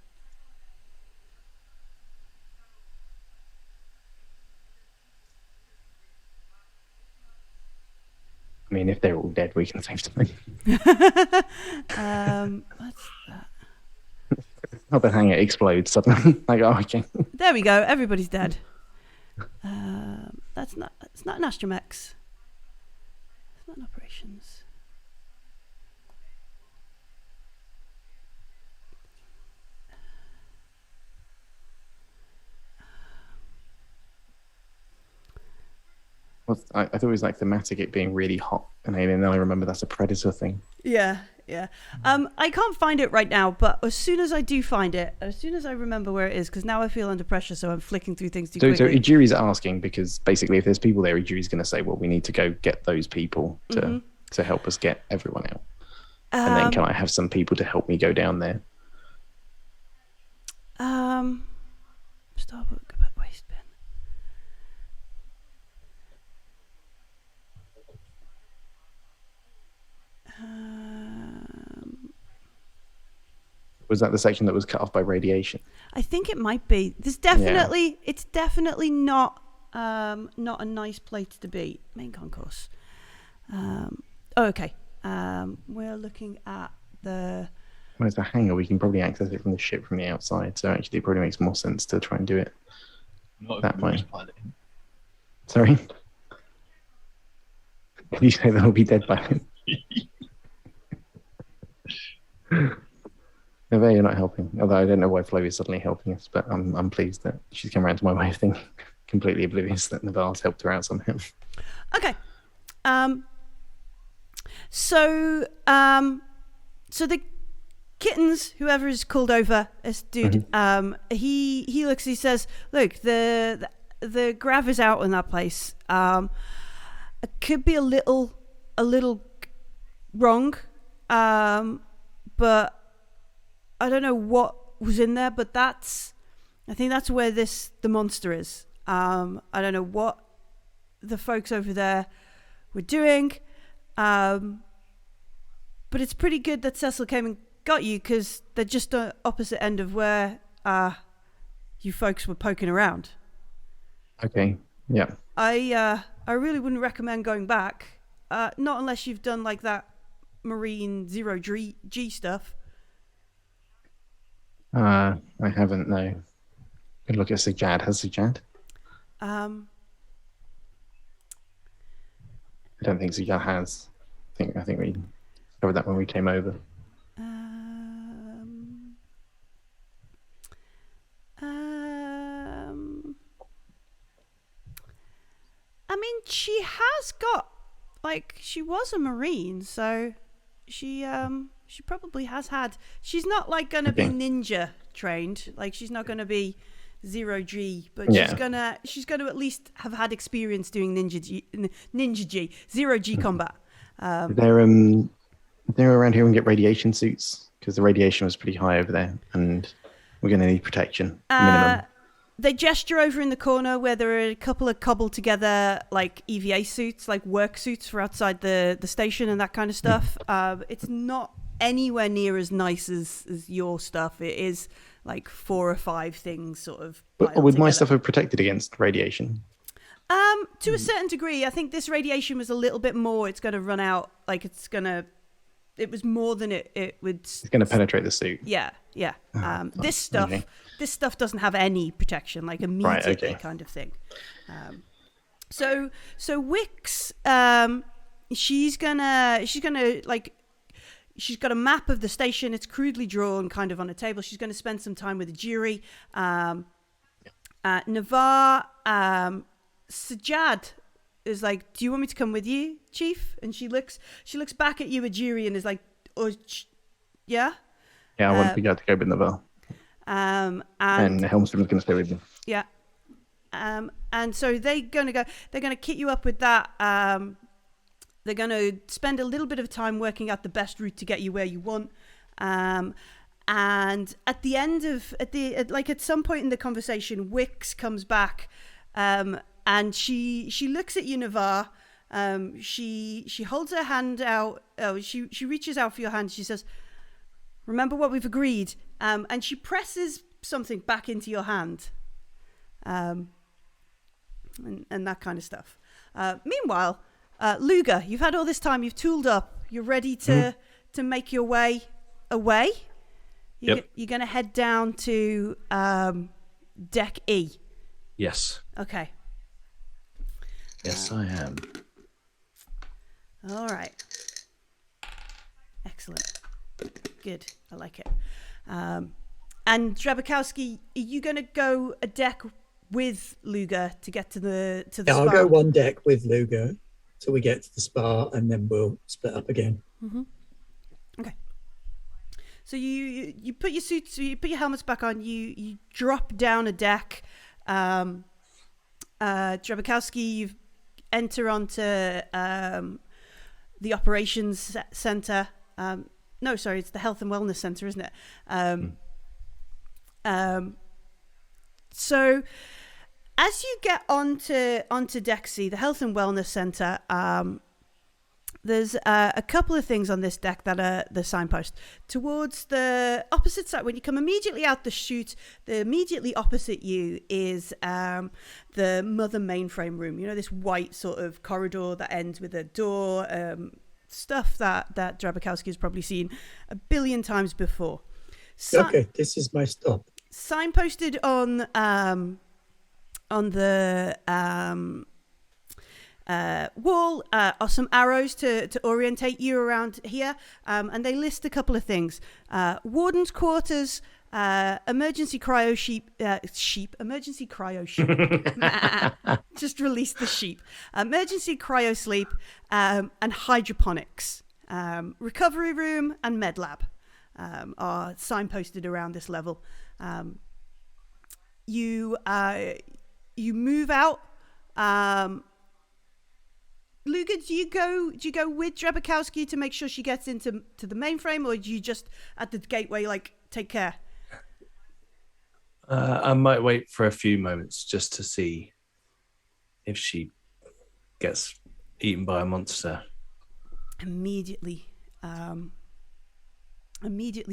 C: I mean, if they're all dead, we can save something.
A: What's that?
C: Oh, but hang it explodes suddenly. Like, oh, okay.
A: There we go. Everybody's dead. It's not an Astromex. It's not an operations.
C: I thought it was like thematic, it being really hot and alien. Then I remember that's a Predator thing.
A: Yeah. I can't find it right now, but as soon as I do find it, as soon as I remember where it is, because now I feel under pressure, so I'm flicking through things too
C: So
A: quickly.
C: Ijiri's asking because basically, if there's people there, Ijiri's going to say, "Well, we need to go get those people to help us get everyone out." And then can I have some people to help me go down there?
A: Starboard waste bin.
C: Was that the section that was cut off by radiation?
A: I think it might be. It's definitely not a nice place to be. Main concourse. Okay. We're looking at the.
C: Well, it's a hangar. We can probably access it from the ship from the outside. So actually, it probably makes more sense to try and do it that way. Sorry. Did you say they'll be dead by then? No, you're not helping. Although I don't know why Flo is suddenly helping us, but I'm pleased that she's come around to my way of thinking, completely oblivious that Navarre's helped her out somehow.
A: Okay. So the kittens, whoever is called over, this dude, he looks, he says, look, the grav is out in that place. It could be a little wrong, but I don't know what was in there, but I think that's where the monster is. I don't know what the folks over there were doing, but it's pretty good that Cecil came and got you, because they're just the opposite end of where you folks were poking around. Okay.
C: Yeah.
A: I really wouldn't recommend going back, not unless you've done like that Marine 0G stuff.
C: I haven't, no. Could look at Sajad. Has Sajad?
A: I
C: don't think Sajad has. I think we covered that when we came over.
A: I mean, she has got, like, she was a Marine, so she probably has had. She's not like gonna be ninja trained, like she's not gonna be 0G, but she's gonna at least have had experience doing ninja G 0G combat.
C: They're around here and get radiation suits, because the radiation was pretty high over there, and we're gonna need protection minimum.
A: They gesture over in the corner where there are a couple of cobbled together like EVA suits, like work suits for outside the station and that kind of stuff. It's not anywhere near as nice as your stuff. It is like 4 or 5 things sort of.
C: But would my stuff have protected against radiation?
A: To a certain degree. I think this radiation was a little bit more. It's going to run out. Like it was more than it would.
C: It's going to penetrate the suit.
A: Yeah. This stuff doesn't have any protection, like immediately, kind of thing. So Wix, she's gonna like. She's got a map of the station. It's crudely drawn kind of on a table. She's going to spend some time with the jury. Navarre, Sajad is like, do you want me to come with you, Chief? And she looks back at you, a jury, and is like, oh, yeah?
C: Yeah, I want to go with Navarre.
A: And
C: Helmstrom's going to stay with me.
A: Yeah. And so they're going to kit you up with that. They're going to spend a little bit of time working out the best route to get you where you want. And at the end of, at some point in the conversation, Wix comes back, and she looks at you, Navarre. She holds her hand out. She reaches out for your hand. She says, "Remember what we've agreed." And she presses something back into your hand. And that kind of stuff. Meanwhile, Luger, you've had all this time, you've tooled up, you're ready to make your way away. You're going to head down to deck E.
E: Yes.
A: Okay.
E: Yes, I am.
A: All right. Excellent. Good. I like it. And Drabakowski, are you going to go a deck with Luger to get to the
D: Yeah,
A: spa?
D: I'll go one deck with Luger till we get to the spa, and then we'll split up again.
A: Mm-hmm. Okay. So you put your suits, you put your helmets back on. You drop down a deck. Drabakowski, you enter onto the operations center. No, sorry, it's the health and wellness center, isn't it? So as you get onto deck C, the health and wellness center, there's a couple of things on this deck that are the signpost. Towards the opposite side, when you come immediately out the chute, the immediately opposite you is the mother mainframe room. You know, this white sort of corridor that ends with a door, stuff that Drabakowski has probably seen a billion times before.
D: Okay, this is my stop.
A: Signposted on the wall are some arrows to orientate you around here, and they list a couple of things: warden's quarters, emergency cryo emergency cryo sheep. Just release the sheep. Emergency cryo sleep, and hydroponics, recovery room, and med lab are signposted around this level. You move out. Luger, do you go with Drabakowski to make sure she gets into the mainframe, or do you just at the gateway take care?
E: I might wait for a few moments just to see if she gets eaten by a monster.
A: Immediately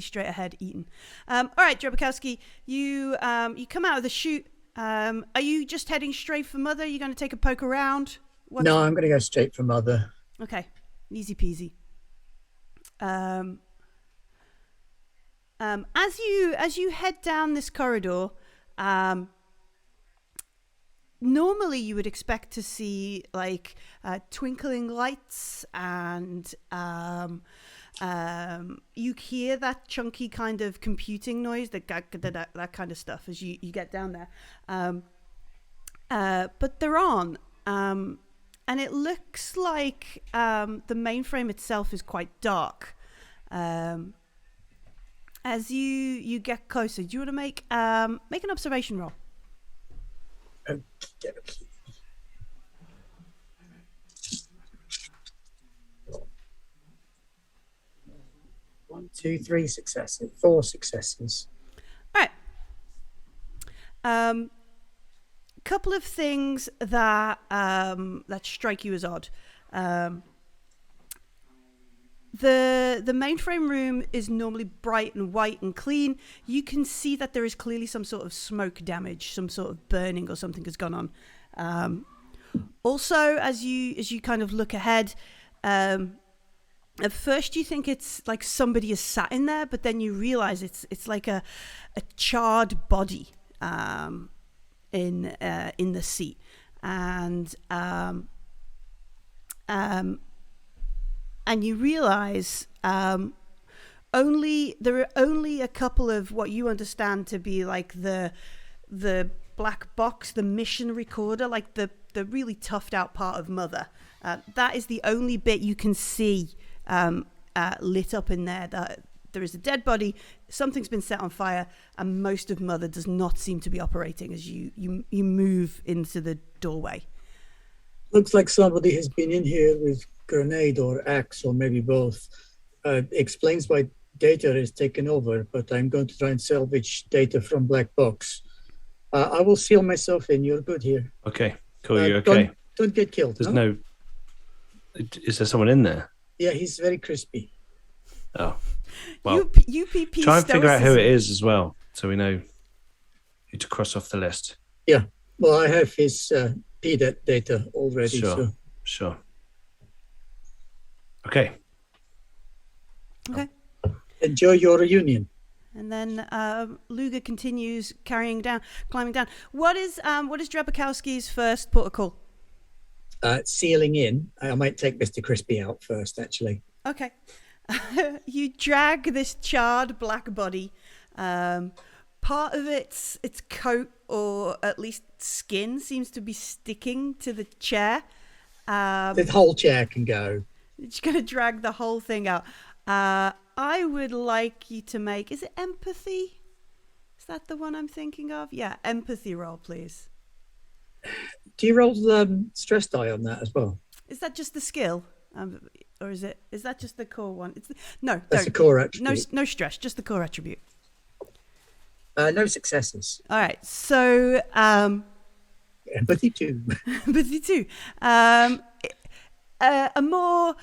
A: straight ahead, eaten. All right, Drabakowski, you come out of the chute. Are you just heading straight for Mother? Are you going to take a poke around?
D: No, I'm going to go straight for Mother.
A: Okay, easy peasy. As you head down this corridor, normally you would expect to see twinkling lights, and you hear that chunky kind of computing noise, that kind of stuff as you get down there. But there aren't. And it looks like the mainframe itself is quite dark. As you get closer, do you want to make an observation roll?
D: Okay. 1, 2, 3 successes. 4 successes.
A: All right. Couple of things that strike you as odd. The mainframe room is normally bright and white and clean. You can see that there is clearly some sort of smoke damage, some sort of burning or something has gone on. Also, as you kind of look ahead, at first you think it's like somebody is sat in there, but then you realize it's like a charred body in the seat, and you realize there are only a couple of what you understand to be like the black box, the mission recorder, like the really toughed out part of Mother. That is the only bit you can see lit up in there. That there is a dead body, something's been set on fire, and most of Mother does not seem to be operating as you move into the doorway.
D: Looks like somebody has been in here with grenade or axe, or maybe both. Explains why data is taken over, but I'm going to try and salvage data from black box. I will seal myself in. You're good here.
E: Okay, cool. You're okay.
D: Don't get killed.
E: There's no. Is there someone in there?
D: Yeah, he's very crispy.
E: Oh, well.
A: UPP.
E: Try and figure out who it is as well, so we know who to cross off the list.
D: Yeah. Well, I have his PDET data already.
E: Sure. Okay.
A: Okay.
D: Enjoy your reunion.
A: And then Luger continues climbing down. What is Drabakowski's first protocol?
D: Sealing in. I might take Mr. Crispy out first, actually.
A: Okay. You drag this charred black body. Part of its coat, or at least skin, seems to be sticking to the chair.
D: The whole chair can go.
A: It's going to drag the whole thing out. I would like you to make... Is it empathy? Is that the one I'm thinking of? Yeah, empathy roll, please.
D: Do you roll the stress die on that as well?
A: Is that just the skill? Or is that just the core one? No,
D: that's the core attribute.
A: No stress, just the core attribute.
D: No successes.
A: All right, so...
D: empathy 2.
A: Empathy 2. A more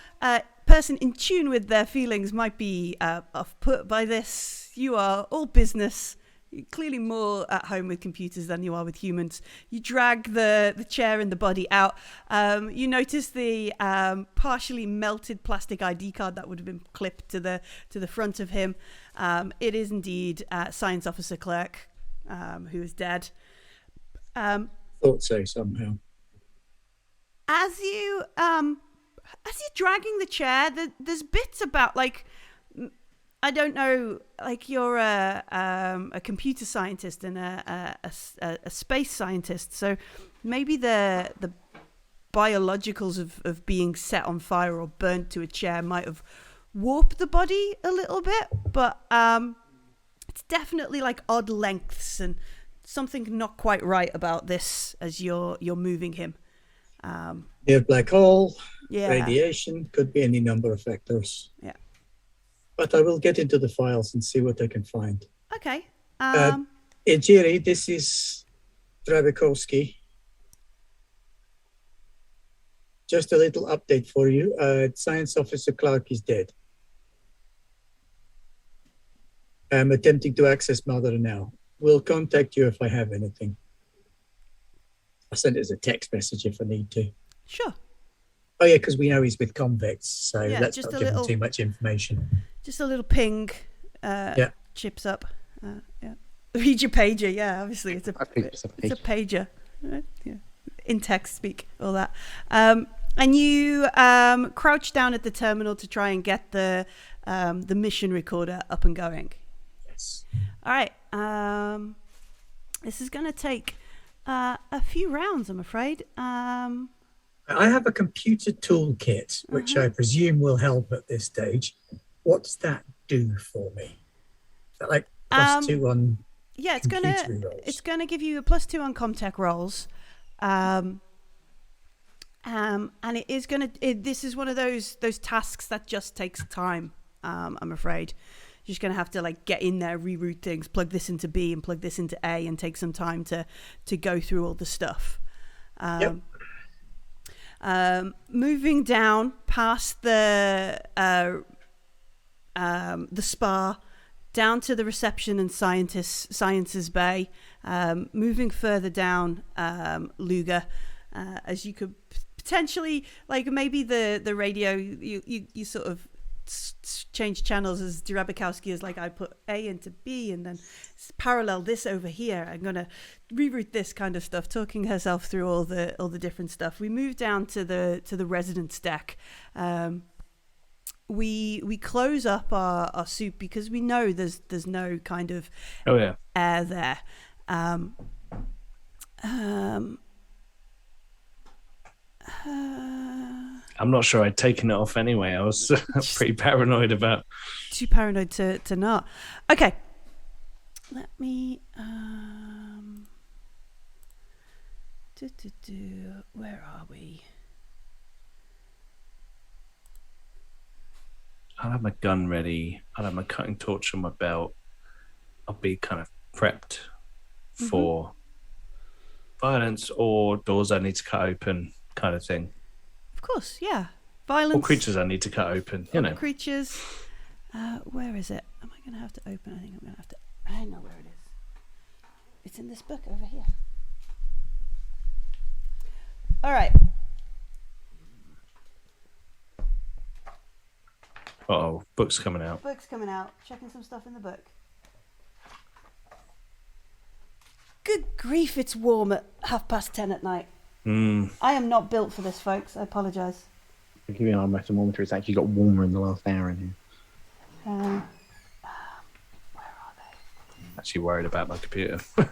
A: person in tune with their feelings might be off-put by this. You are all business. You're clearly more at home with computers than you are with humans. You drag the chair and the body out. You notice the partially melted plastic ID card that would have been clipped to the front of him. It is indeed Science Officer Clerk, who is dead.
D: Thought so somehow.
A: As you're dragging the chair, there's bits about, like, I don't know, like, you're a computer scientist and a space scientist, so maybe the biologicals of being set on fire or burnt to a chair might have warped the body a little bit, but it's definitely like odd lengths and something not quite right about this as you're moving him.
D: Near black hole,
A: Yeah.
D: radiation, could be any number of factors.
A: Yeah.
D: But I will get into the files and see what I can find.
A: Okay.
D: Ejiri, this is Drabakowski. Just a little update for you. Science Officer Clark is dead. I'm attempting to access Mother now. Will contact you if I have anything. I'll send it as a text message if I need to.
A: Sure.
D: Oh, yeah, because we know he's with convicts, so
A: Yeah,
D: let's
A: just
D: not
A: a
D: give him
A: little-
D: too much information.
A: Just a little ping.
D: Yeah.
A: Chips up. Yeah. Read your pager. Yeah, obviously it's a
C: It's a
A: pager. Right? Yeah. In text speak, all that. And you crouch down at the terminal to try and get the mission recorder up and going.
D: Yes.
A: All right. This is going to take a few rounds, I'm afraid.
D: I have a computer toolkit, which I presume will help at this stage. What does that do for me? Is that like +2 on
A: Yeah,
D: computer rolls?
A: it's gonna give you a +2 on Comtech rolls, and it is this is one of those tasks that just takes time. I'm afraid you're just gonna have to like get in there, reroute things, plug this into B and plug this into A, and take some time to go through all the stuff.
D: Yep.
A: Moving down past the spa, down to the reception and sciences bay, moving further down Luger, as you could potentially, like, maybe the radio, you sort of change channels as Drabakowski is like, I put A into B and then parallel this over here, I'm gonna reroute this kind of stuff, talking herself through all the different stuff. We move down to the residence deck. We close up our soup because we know there's no kind of air there.
E: I'm not sure I'd taken it off anyway. I was pretty paranoid about.
A: Too paranoid to not. Okay. Let me. Where are we?
E: I'll have my gun ready. I'll have my cutting torch on my belt. I'll be kind of prepped for violence or doors I need to cut open, kind of thing.
A: Of course, yeah. Violence.
E: Or creatures I need to cut open, you know.
A: Creatures. Where is it? Am I going to have to open? I think I'm going to have to. I know where it is. It's in this book over here. All right.
E: Uh-oh, book's coming out.
A: Book's coming out. Checking some stuff in the book. Good grief, it's warm at 10:30 at night.
E: Mm.
A: I am not built for this, folks. I apologise.
C: I'll give you our thermometer. It's actually got warmer in the last hour in here.
A: Where are
E: Actually worried about my computer.
A: they?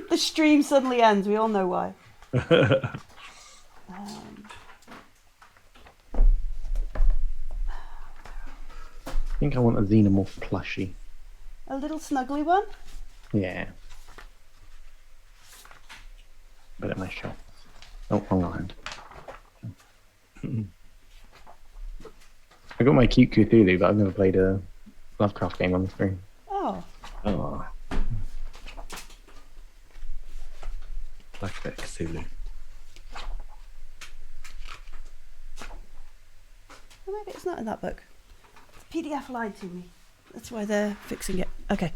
A: The stream suddenly ends. We all know why.
C: I think I want a xenomorph plushie.
A: A little snuggly one?
C: Yeah. But at my shop. Oh, wrong hand. I got my cute Cthulhu, but I've never played a Lovecraft game on the screen.
A: Oh.
C: Oh.
E: Like that Cthulhu.
A: Well, maybe it's not in that book. The PDF lied to me. That's why they're fixing it. Okay.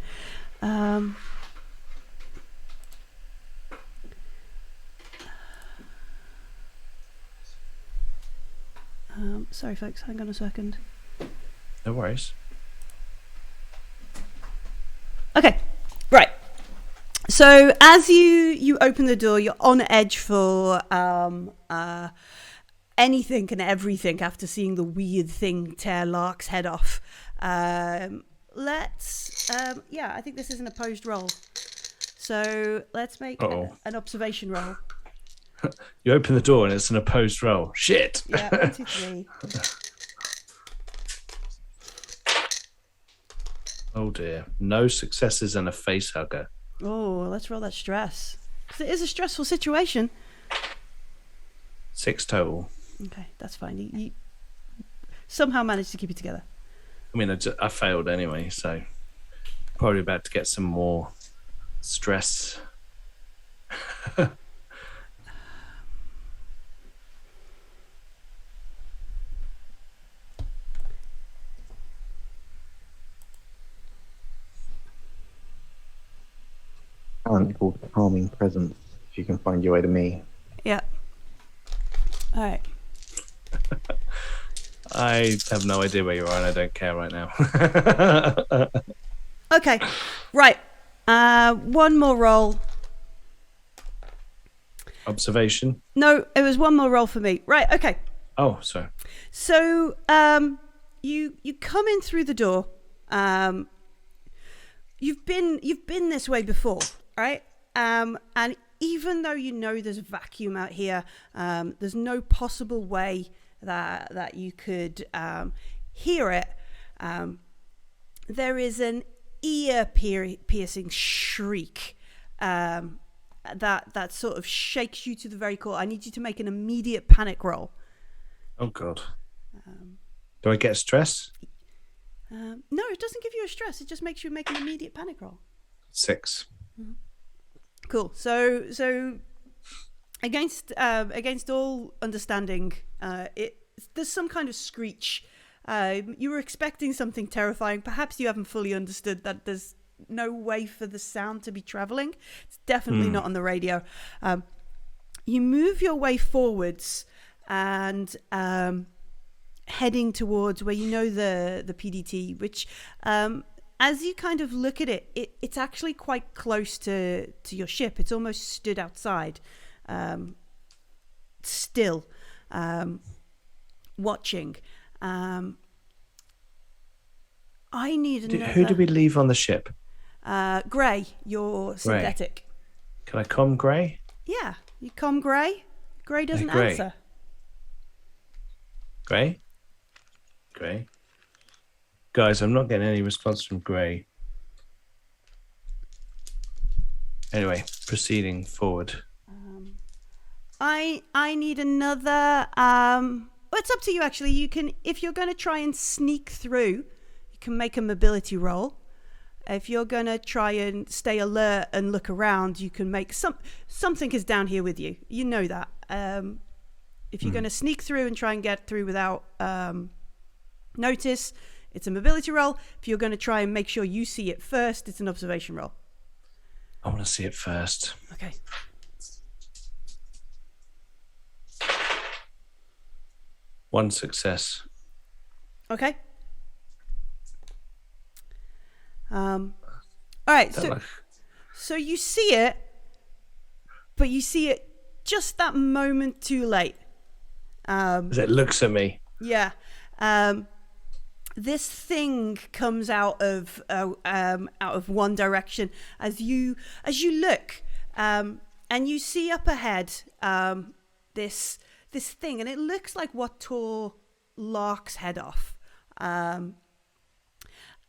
A: Sorry, folks. Hang on a second.
E: No worries.
A: Okay. Right. So as you open the door, you're on edge for anything and everything after seeing the weird thing tear Lark's head off. I think this is an opposed roll. So let's make an observation roll.
E: You open the door and it's an opposed roll. Shit.
A: Yeah, 1, 2, 3.
E: Oh dear. No successes and a face hugger.
A: Oh, let's roll that stress. Because it is a stressful situation.
E: 6 total.
A: Okay, that's fine. You somehow managed to keep it together.
E: I mean, I failed anyway, so probably about to get some more stress.
C: Talent called Calming Presence, if you can find your way to me.
A: Yeah. All right.
E: I have no idea where you are and I don't care right now.
A: Okay. Right. One more roll.
E: Observation?
A: No, it was one more roll for me. Right, okay.
E: Oh, sorry.
A: So, you come in through the door. You've been this way before, right? And even though you know there's a vacuum out here, there's no possible way that you could hear it. There is an ear-piercing shriek that sort of shakes you to the very core. I need you to make an immediate panic roll.
E: Oh, God. Do I get stress?
A: No, it doesn't give you a stress. It just makes you make an immediate panic roll.
E: 6.
A: Mm-hmm. Cool. So against all understanding, there's some kind of screech. You were expecting something terrifying. Perhaps you haven't fully understood that there's no way for the sound to be traveling. It's definitely not on the radio. You move your way forwards and heading towards where you know the PDT, which as you kind of look at it's actually quite close to your ship. It's almost stood outside, still watching. I need another...
E: Who do we leave on the ship?
A: Grey, your synthetic.
E: Can I comm Grey?
A: Yeah, you comm Grey. Grey doesn't
E: Grey.
A: answer.
E: Grey? Grey? Guys, I'm not getting any response from Grey. Anyway, proceeding forward.
A: I need another... it's up to you, actually. You can, if you're going to try and sneak through, you can make a mobility roll. If you're going to try and stay alert and look around, you can make something is down here with you. You know that. If you're going to sneak through and try and get through without notice, it's a mobility roll. If you're going to try and make sure you see it first, it's an observation roll.
E: I want to see it first.
A: Okay.
E: One success.
A: Okay. All right. So you see it, but you see it just that moment too late.
E: As it looks at me.
A: Yeah. This thing comes out of one direction as you look, and you see up ahead this thing, and it looks like what tore Lark's head off, and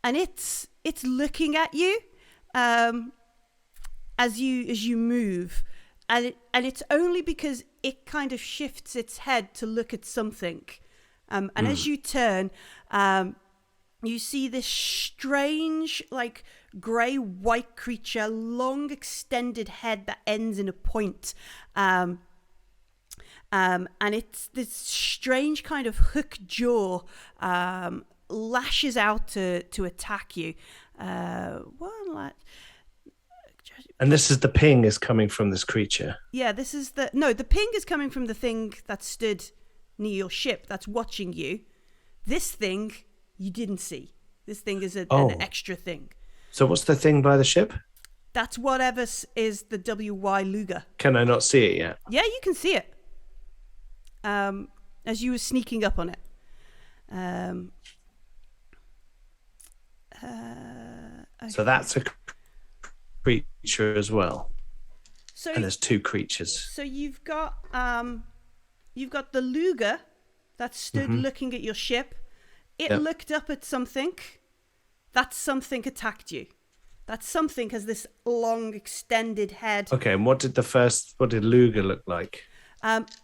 A: it's looking at you as you move, and it's only because it kind of shifts its head to look at something. And as you turn, you see this strange, like, grey-white creature, long extended head that ends in a point. And it's this strange kind of hook jaw lashes out to attack you. And
E: this is the ping is coming from this creature.
A: Yeah, this is the ping is coming from the thing that stood near your ship that's watching you. This thing you didn't see. This thing is an extra thing.
E: So what's the thing by the ship?
A: That's whatever is the WY Luger.
E: Can I not see it yet?
A: Yeah, you can see it. As you were sneaking up on it. Okay.
E: So that's a creature as well.
A: So,
E: and there's two creatures.
A: So you've got the Luger that stood looking at your ship. It looked up at something. That something attacked you. That something has this long extended head.
E: Okay, and what did Luger look like?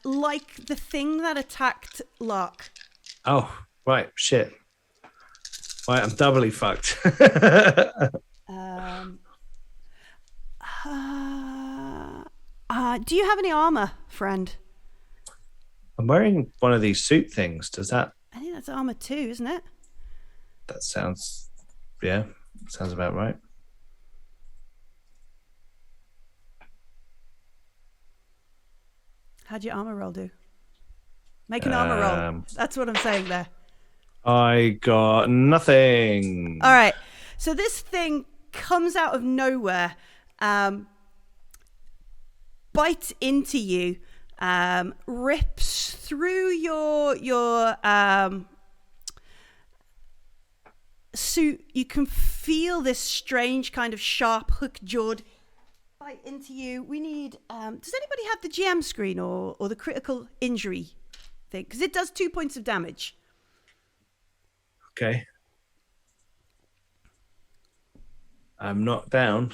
A: Like the thing that attacked Lark.
E: Oh, right, shit. Right, I'm doubly fucked.
A: Do you have any armor, friend?
E: I'm wearing one of these suit things. Does that?
A: I think that's armor too, isn't it?
E: That sounds about right.
A: How'd your armor roll do? Make an armor roll. That's what I'm saying there.
E: I got nothing.
A: All right. So this thing comes out of nowhere, bites into you, rips through your suit. You can feel this strange kind of sharp hook-jawed bite into you. We need... does anybody have the GM screen or the critical injury thing? Because it does 2 points of damage.
E: Okay. I'm knocked down.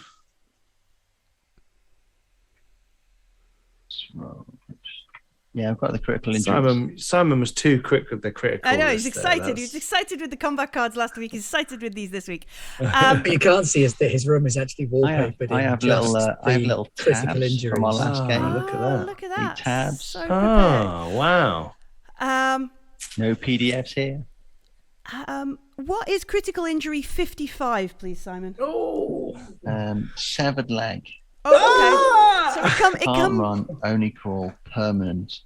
B: Yeah, I've got the critical injury.
E: Simon was too quick with the critical.
A: I know, he's excited. He was excited with the combat cards last week. He's excited with these this week.
D: You can't see is that his room is actually wallpapered.
B: I have little
D: critical
B: tabs
D: injuries.
B: from our last game.
E: Look at that.
A: Look at that.
B: Tabs.
A: So
E: Oh, wow.
B: No PDFs here.
A: What is critical injury 55, please, Simon?
E: Oh.
B: Severed leg.
A: Oh, okay. So
B: Can't run, only crawl, permanent.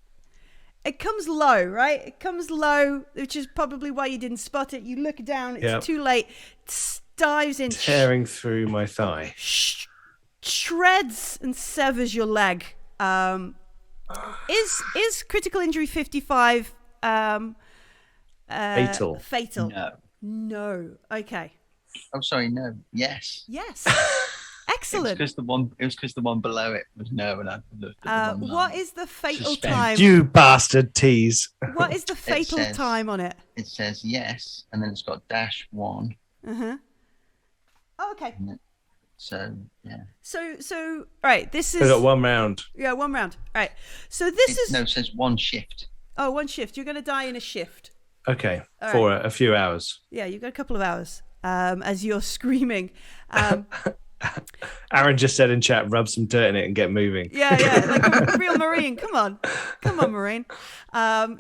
A: It comes low, right? It comes low, which is probably why you didn't spot it. You look down, it's too late. It dives in,
E: tearing through my thigh,
A: shreds and severs your leg. Is critical injury 55
E: fatal?
A: Fatal.
B: No.
A: Okay.
B: I'm sorry. No. Yes.
A: Excellent.
B: It was because the one below it was no, and I looked at the one.
A: What is the fatal
B: Suspense.
A: time?
E: You bastard tease.
A: What is the fatal time on it?
B: It says yes, and then it's got -1.
A: Oh, okay.
B: So yeah.
A: So right. This is.
E: I got 1 round.
A: Yeah, 1 round. All right. So this is.
B: No, it says 1 shift.
A: Oh, 1 shift. You're going to die in a shift.
E: Okay,
A: all
E: for
A: right.
E: a few hours.
A: Yeah, you've got a couple of hours. As you're screaming.
E: Aaron just said in chat, rub some dirt in it and get moving.
A: Yeah, like a real Marine. Come on, Marine.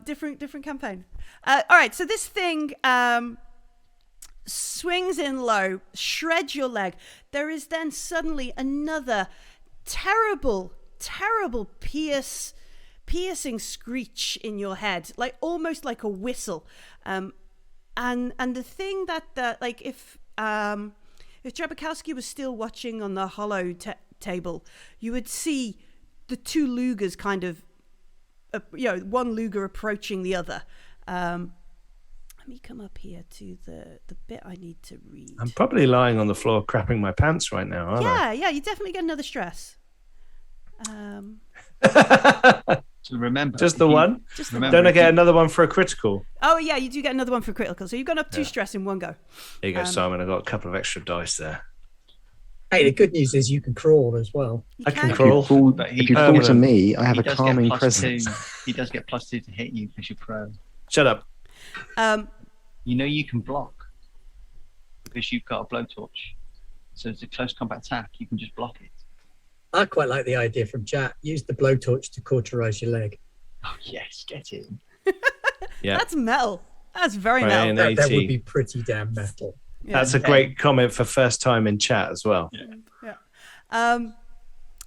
A: Different campaign. All right, so this thing swings in low, shreds your leg. There is then suddenly another terrible piercing screech in your head, like almost like a whistle. And the thing that like if Trebekowski was still watching on the hollow table, you would see the two Lugers kind of, one Luger approaching the other. Let me come up here to the bit I need to read.
E: I'm probably lying on the floor crapping my pants right now, aren't I?
A: Yeah, you definitely get another stress.
B: So remember,
E: Just the one?
A: Just
B: remember,
E: Don't I
B: if
E: get
B: you-
E: another one for a critical?
A: Oh, yeah, you do get another one for critical. So you've gone up 2 stress in one go.
E: There you go, Simon. I got a couple of extra dice there.
D: Hey, the good news is you can crawl as well.
E: I can
C: If
E: crawl.
C: you fall,
B: But
C: if you fall to
E: permanent.
C: me, I have
B: he
C: a
B: does get
C: calming
B: +2.
C: presence.
B: He does get +2 to hit you because you're prone.
E: Shut up.
B: You know you can block because you've got a blowtorch. So it's a close combat attack. You can just block it.
D: I quite like the idea from chat. Use the blowtorch to cauterize your leg.
B: Oh yes, get it.
E: Yeah.
A: That's metal. That's very
E: Right,
A: metal.
D: That would
E: 80.
D: be pretty damn metal.
A: Yeah.
E: That's a great comment for first time in chat as well.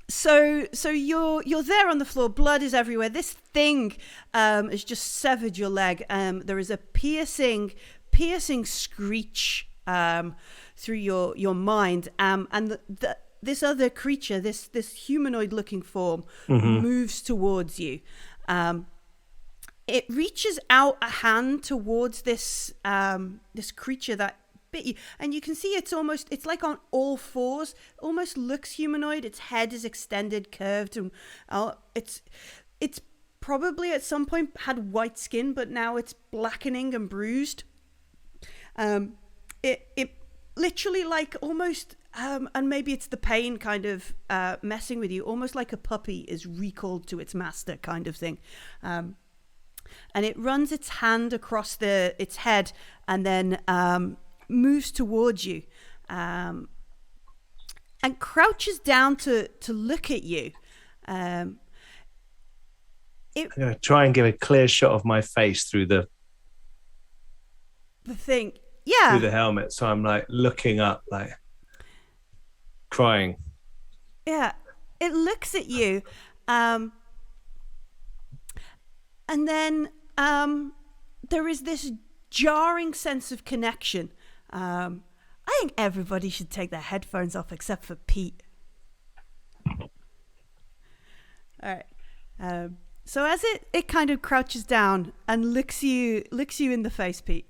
A: So you're there on the floor. Blood is everywhere. This thing has just severed your leg. There is a piercing screech through your mind. And this other creature, this humanoid-looking form, moves towards you. It reaches out a hand towards this creature that bit you, and you can see it's like on all fours. Almost looks humanoid. Its head is extended, curved, and it's probably at some point had white skin, but now it's blackening and bruised. It literally like almost. And maybe it's the pain kind of messing with you, almost like a puppy is recalled to its master kind of thing. And it runs its hand across its head and then moves towards you and crouches down to look at you.
E: I'm going to try and give a clear shot of my face through the
A: thing. Yeah.
E: through the helmet. So I'm like looking up, like crying.
A: Yeah, it looks at you, and then there is this jarring sense of connection. I think everybody should take their headphones off except for Pete. All right. So as it kind of crouches down and looks you in the face, Pete.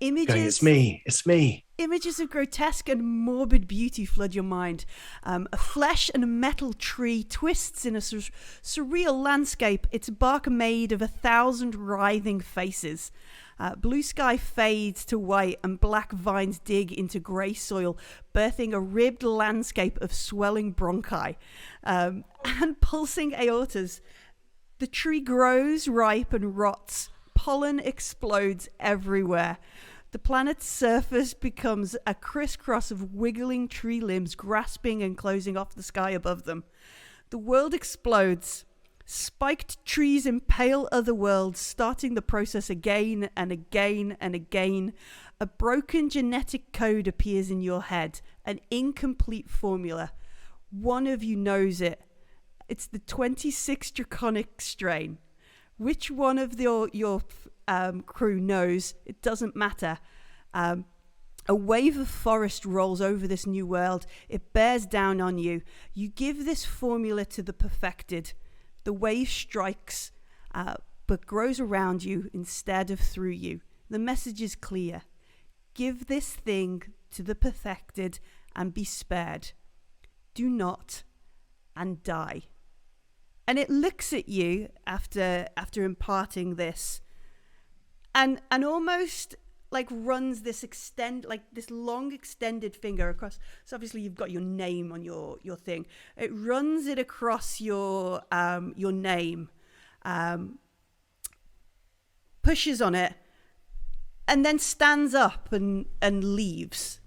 A: Images.
E: Going, it's me.
A: Images of grotesque and morbid beauty flood your mind. A flesh and metal tree twists in a surreal landscape, its bark made of 1,000 writhing faces. Blue sky fades to white and black vines dig into grey soil, birthing a ribbed landscape of swelling bronchi and pulsing aortas. The tree grows, ripe, and rots. Pollen explodes everywhere. The planet's surface becomes a crisscross of wiggling tree limbs grasping and closing off the sky above them. The world explodes. Spiked trees impale other worlds, starting the process again and again and again. A broken genetic code appears in your head, an incomplete formula. One of you knows it. It's the 26 draconic strain. Which one of your crew knows? It doesn't matter. A wave of forest rolls over this new world. It bears down on you. You give this formula to the perfected. The wave strikes, but grows around you instead of through you. The message is clear. Give this thing to the perfected and be spared. Do not and die. And it looks at you after imparting this, and almost like runs this this long extended finger across. So obviously you've got your name on your thing. It runs it across your name, pushes on it, and then stands up and leaves.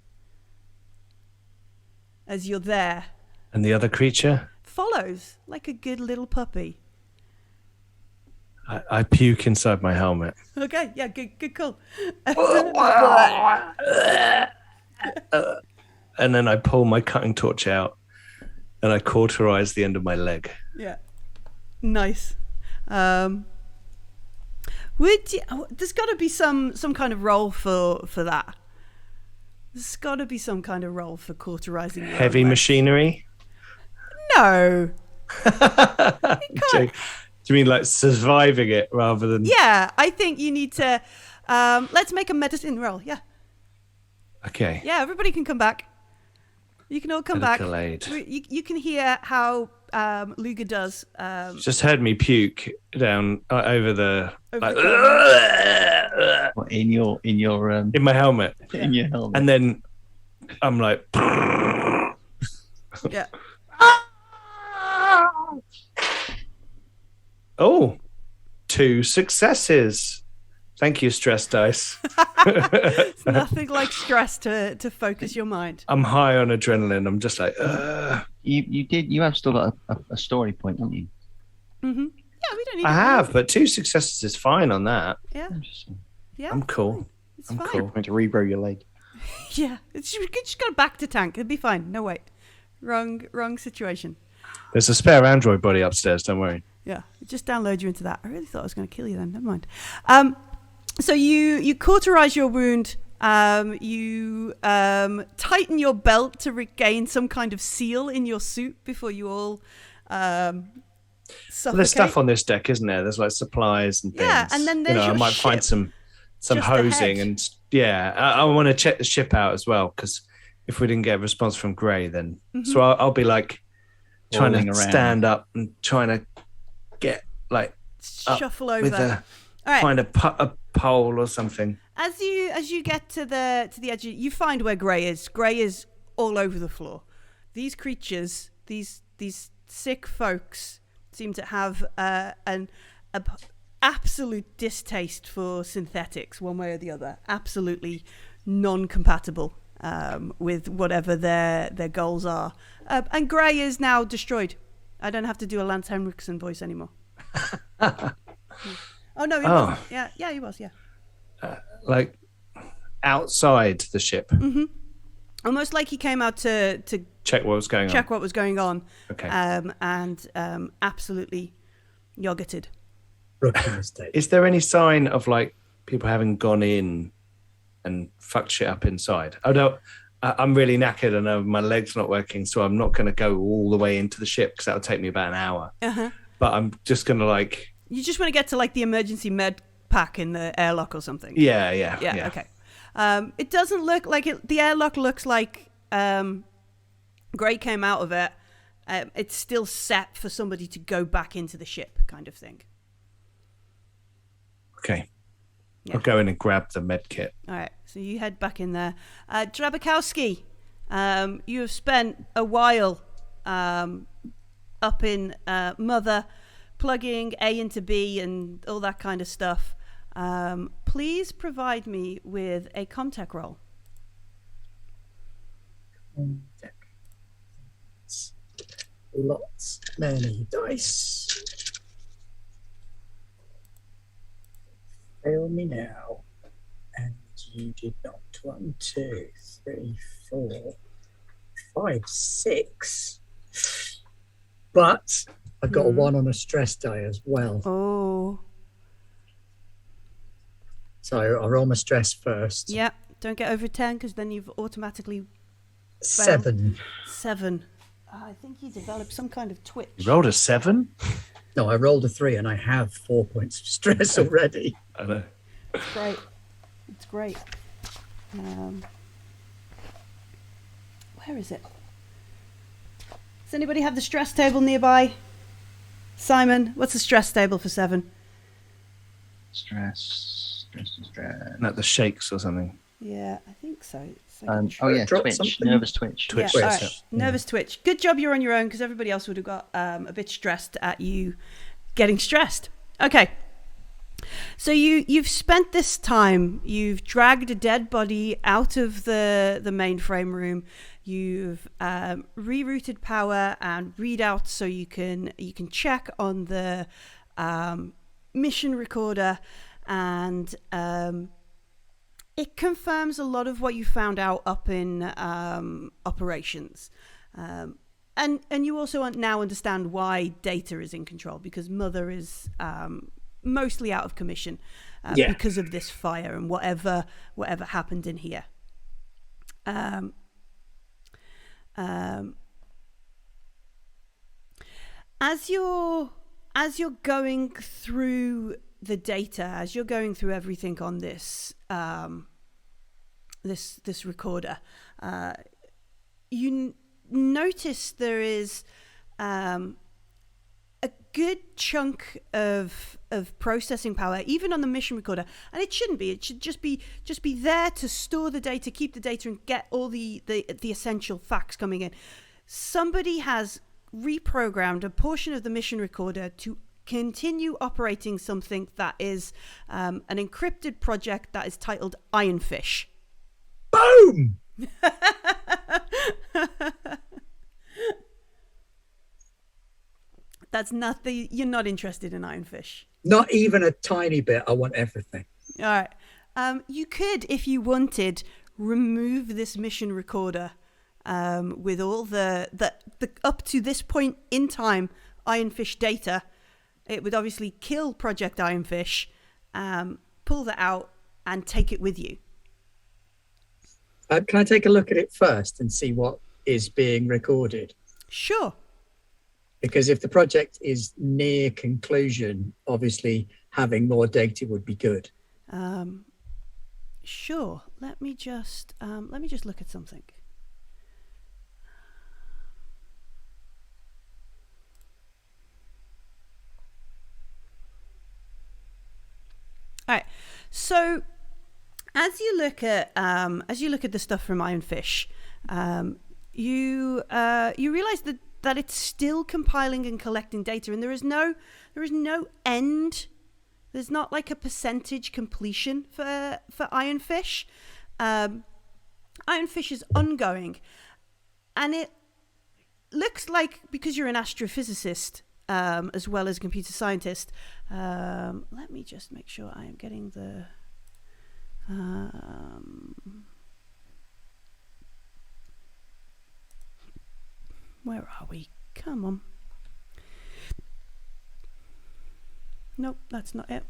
A: As you're there,
E: And the other creature?
A: follows like a good little puppy.
E: I puke inside my helmet.
A: Okay, yeah, good call.
E: And then I pull my cutting torch out and I cauterize the end of my leg.
A: Yeah, nice. There's got to be some kind of role for that. There's got to be some kind of role for cauterizing your
E: Heavy
A: own legs.
E: machinery?
A: No.
E: Do you mean like surviving it rather than...
A: Yeah, I think you need to... let's make a medicine roll. Yeah.
E: Okay.
A: Yeah, everybody can come back. You can all come back.
E: Accolade.
A: You can hear how Luga does.
E: Just heard me puke down over the...
A: Over
E: like,
A: the
B: What, in your
E: in my helmet.
B: in your helmet.
E: And then I'm like...
A: Yeah.
E: Oh, 2 successes. Thank you, stress dice.
A: It's nothing like stress to focus your mind.
E: I'm high on adrenaline. I'm just like,
B: You have still got a story point, haven't you?
A: Mm-hmm. Yeah, we don't need
E: I
A: it.
E: have, but 2 successes is fine on that.
A: Yeah, yeah.
E: I'm cool.
A: It's
E: I'm
A: fine.
E: cool.
C: Going to regrow your leg.
A: Yeah, you could just go back to tank. It'd be fine. No, wait. Wrong situation.
E: There's a spare Android body upstairs. Don't worry.
A: Yeah, just download you into that. I really thought I was going to kill you then. Never mind. So you cauterize your wound. You tighten your belt to regain some kind of seal in your suit before you all suffocate.
E: There's stuff on this deck, isn't there? There's like supplies and things.
A: Yeah, and then there's
E: I
A: your
E: might find
A: ship.
E: some
A: Just
E: hosing
A: ahead.
E: and I want to check the ship out as well because if we didn't get a response from Gray, then so I'll be like trying
B: Rolling
E: to
B: around.
E: stand up and trying to get like up
A: Shuffle over.
E: with
A: All right.
E: find a pole or something.
A: As you get to the edge, you find where Gray is. Gray is all over the floor. These creatures, these sick folks, seem to have an absolute distaste for synthetics, one way or the other. Absolutely non-compatible with whatever their goals are. And Gray is now destroyed. I don't have to do a Lance Henriksen voice anymore. Oh no, he wasn't. Yeah, he was. Yeah.
E: Like outside the ship.
A: Almost like he came out to
E: Check what was going on.
A: check what was going on.
E: Okay.
A: And absolutely yogurted.
D: Rookie mistake.
E: Is there any sign of like people having gone in and fucked shit up inside? I'm really knackered and my leg's not working, so I'm not going to go all the way into the ship because that'll take me about an hour. But I'm just going to like...
A: You just want to get to like the emergency med pack in the airlock or something.
E: Yeah.
A: Okay. It doesn't look like it. The airlock looks like Gray came out of it. It's still set for somebody to go back into the ship, kind of thing.
E: Okay.
A: Yeah.
E: I'll go in and grab the med kit.
A: All right, so you head back in there. Drabakowski, you have spent a while up in Mother, plugging A into B and all that kind of stuff. Please provide me with a contact roll.
D: Lots, many dice. Fail me now. And you did not. 1, 2, 3, 4, 5, 6. But I got a 1 on a stress die as well.
A: Oh,
D: So I roll my stress first.
A: yeah. Don't get over 10 because then you've automatically
D: 7.
A: 7. I think you developed some kind of twitch.
E: You rolled a 7?
D: No, I rolled a 3 and I have 4 points of stress already.
E: I know.
A: It's great. It's great. Where is it? Does anybody have the stress table nearby? Simon, what's the stress table for 7?
B: Stress.
E: Like the shakes or something.
A: Yeah, I think so. It's like
B: Oh yeah,
D: Drop
B: twitch.
D: something.
B: Nervous twitch.
E: Twitch.
A: Yeah,
E: Twitch,
A: all right. Nervous twitch. Good job you're on your own because everybody else would have got a bit stressed at you getting stressed. Okay. So you've spent this time, you've dragged a dead body out of the mainframe room, you've rerouted power and readout so you can check on the mission recorder, and it confirms a lot of what you found out up in operations. And you also now understand why Data is in control, because Mother is mostly out of commission because of this fire and whatever happened in here. Um, um, as you're going through the data, as you're going through everything on this this recorder, you notice there is a good chunk of processing power, even on the mission recorder, and it shouldn't be. It should just be there to store the data, keep the data, and get all the essential facts coming in. Somebody has reprogrammed a portion of the mission recorder to continue operating something that is an encrypted project that is titled Ironfish.
D: Boom!
A: That's not you're not interested in Ironfish.
D: Not even a tiny bit. I want everything.
A: All right. You could, if you wanted, remove this mission recorder with all the up to this point in time Ironfish data. It would obviously kill Project Ironfish, pull that out, and take it with you.
D: Can I take a look at it first and see what is being recorded?
A: Sure.
D: Because if the project is near conclusion, obviously having more data would be good.
A: Sure. Let me just look at something. All right. So as you look at the stuff from Ironfish, you realize that it's still compiling and collecting data, and there is no end. There's not like a percentage completion for Ironfish. Ironfish is ongoing, and it looks like, because you're an astrophysicist as well as a computer scientist. Let me just make sure I am getting the. Where are we? Come on. Nope, that's not it.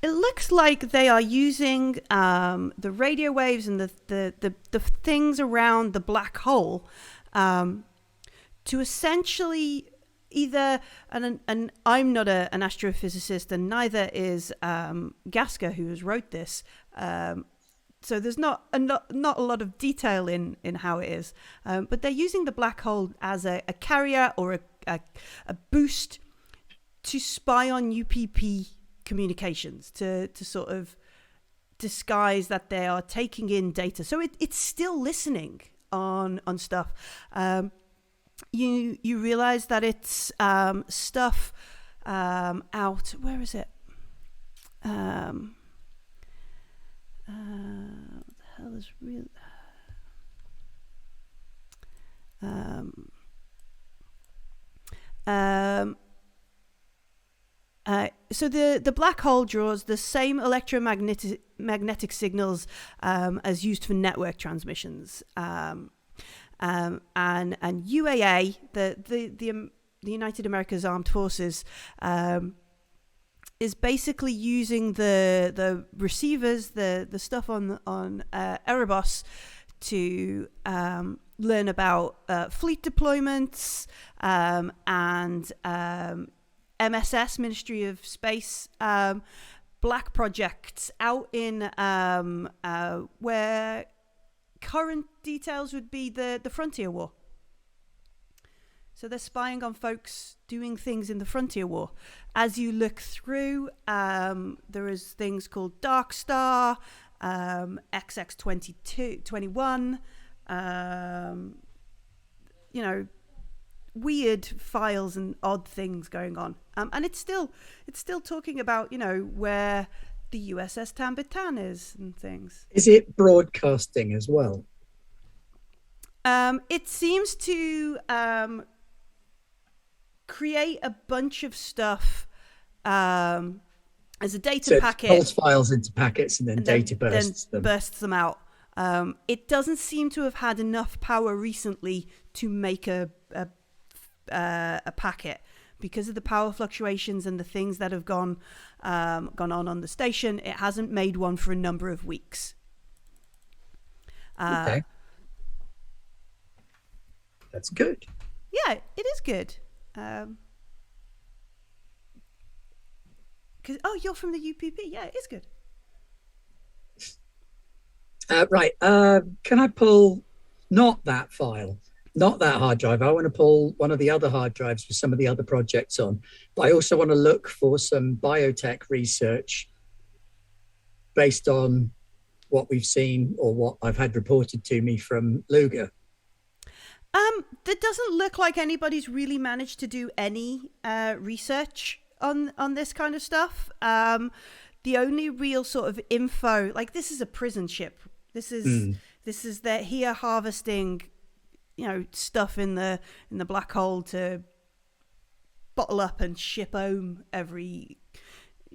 A: It looks like they are using the radio waves and the things around the black hole to essentially either, and I'm not an astrophysicist, and neither is Gasker, who has wrote this. So there's not a lot of detail in how it is, but they're using the black hole as a carrier or a boost to spy on UPP communications, to sort of disguise that they are taking in data. So it's still listening on stuff. You realize that it's stuff out. Where is it? What the hell is real? So the black hole draws the same electromagnetic signals as used for network transmissions, and UAA, the United America's Armed Forces, is basically using the receivers, the stuff on Erebos, to learn about fleet deployments and MSS, Ministry of Space, black projects out in where current details would be the Frontier War. So they're spying on folks doing things in the Frontier War. As you look through, there is things called Dark Star, XX21, weird files and odd things going on. And it's still talking about, where the USS Tambitan is and things.
D: Is it broadcasting as well?
A: It seems to create a bunch of stuff as a data packet.
D: Pulls files into packets and then data bursts them
A: out. It doesn't seem to have had enough power recently to make a packet, because of the power fluctuations and the things that have gone on the station. It hasn't made one for a number of weeks.
D: Okay. That's good.
A: Yeah, it is good. You're from the UPP. Yeah, it is good.
D: Right. Can I pull not that file, not that hard drive? I want to pull one of the other hard drives with some of the other projects on. But I also want to look for some biotech research based on what we've seen or what I've had reported to me from Luger.
A: There doesn't look like anybody's really managed to do any research on this kind of stuff. The only real sort of info, like this is a prison ship. This is they're here harvesting, stuff in the black hole to bottle up and ship home every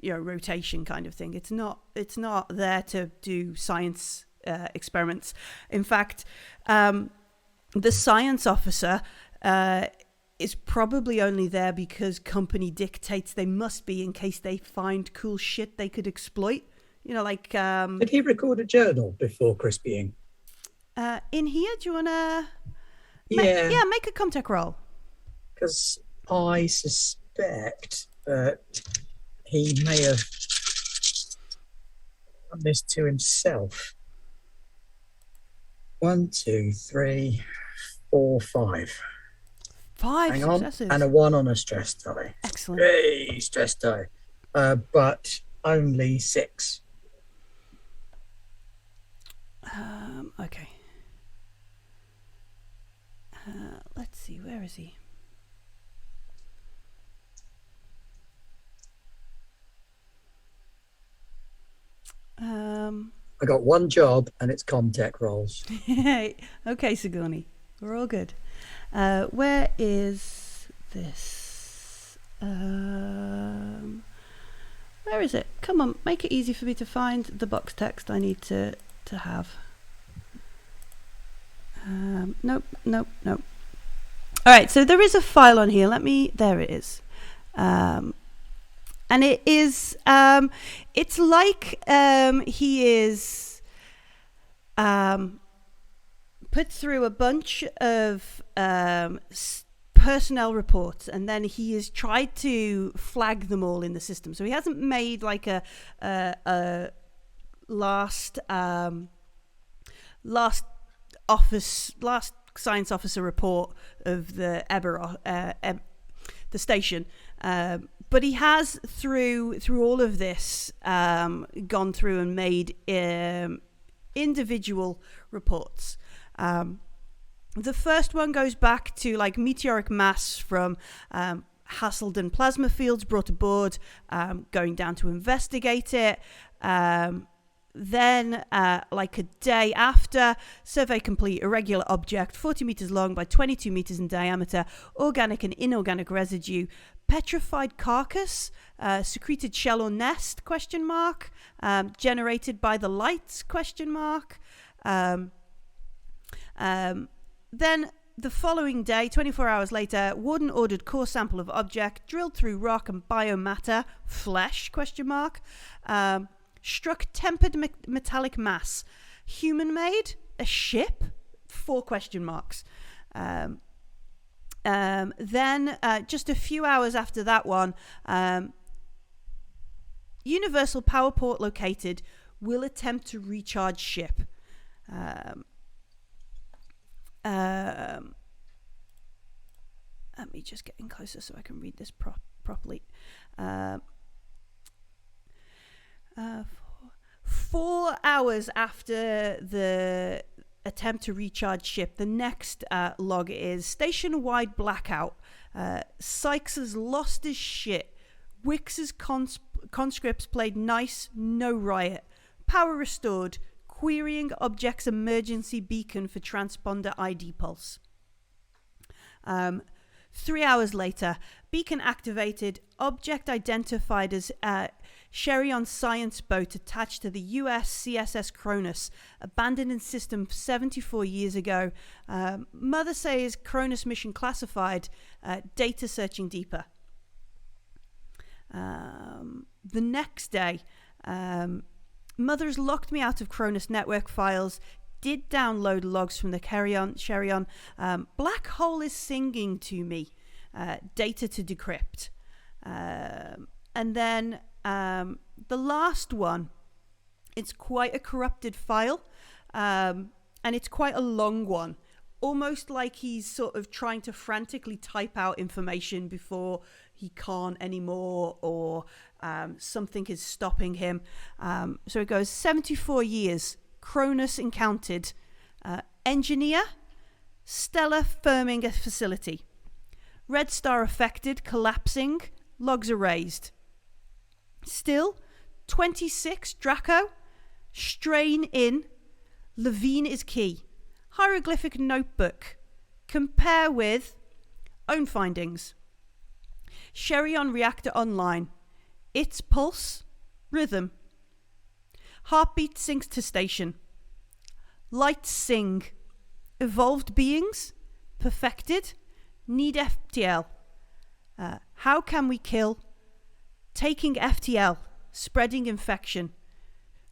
A: rotation kind of thing. It's not there to do science experiments. In fact, the science officer is probably only there because company dictates they must be in case they find cool shit they could exploit. Did
D: he record a journal before crispying?
A: In here, do you wanna?
D: Yeah,
A: make a Comtech roll.
D: Because I suspect that he may have done this to himself. 1, 2, 3, 4, 5.
A: 5
D: Hang on.
A: successes.
D: And a 1 on a stress die.
A: Excellent.
D: Hey, stress die. But only 6.
A: Okay. Let's see. Where is he?
D: I got 1 job and it's Comtech rolls.
A: Okay, Sigourney. We're all good. Where is this? Where is it? Come on, make it easy for me to find the box text I need to have. Nope. All right, so there is a file on here. There it is. And it is, it's like he is put through a bunch of personnel reports, and then he has tried to flag them all in the system. So he hasn't made like a last science officer report of the the station. But he has, through all of this, gone through and made individual reports. The first one goes back to like meteoric mass from Hasselden plasma fields brought aboard, going down to investigate it. Then, like a day after, survey complete, irregular object, 40 meters long by 22 meters in diameter, organic and inorganic residue, petrified carcass, secreted shell or nest, ? Generated by the lights, ? Then the following day, 24 hours later, Warden ordered core sample of object, drilled through rock and biomatter, flesh, ? Struck tempered metallic mass, human made, a ship, 4 ? Then just a few hours after that one, universal power port located, will attempt to recharge ship. Let me just get in closer so I can read this properly. 4 hours after the attempt to recharge ship, the next log is station-wide blackout. Sykes has lost his shit. Wix's conscripts played nice, no riot. Power restored. Querying object's emergency beacon for transponder ID pulse. 3 hours later, beacon activated. Object identified as Sherrion science boat attached to the US CSS Cronus, abandoned in system 74 years ago. Mother says Cronus mission classified, data searching deeper. The next day, Mother's locked me out of Cronus network files, did download logs from the Cherion. Black hole is singing to me. Data to decrypt. And then the last one, it's quite a corrupted file, and it's quite a long one. Almost like he's sort of trying to frantically type out information before he can't anymore, or something is stopping him. So it goes 74 years. Cronus encountered. Engineer. Stellar firming facility. Red star affected, collapsing. Logs erased. Still, 26 Draco. Strain in. Levine is key. Hieroglyphic notebook. Compare with own findings. Cherion reactor online. Its pulse. Rhythm. Heartbeat syncs to station. Lights sing. Evolved beings. Perfected. Need FTL. How can we kill? Taking FTL. Spreading infection.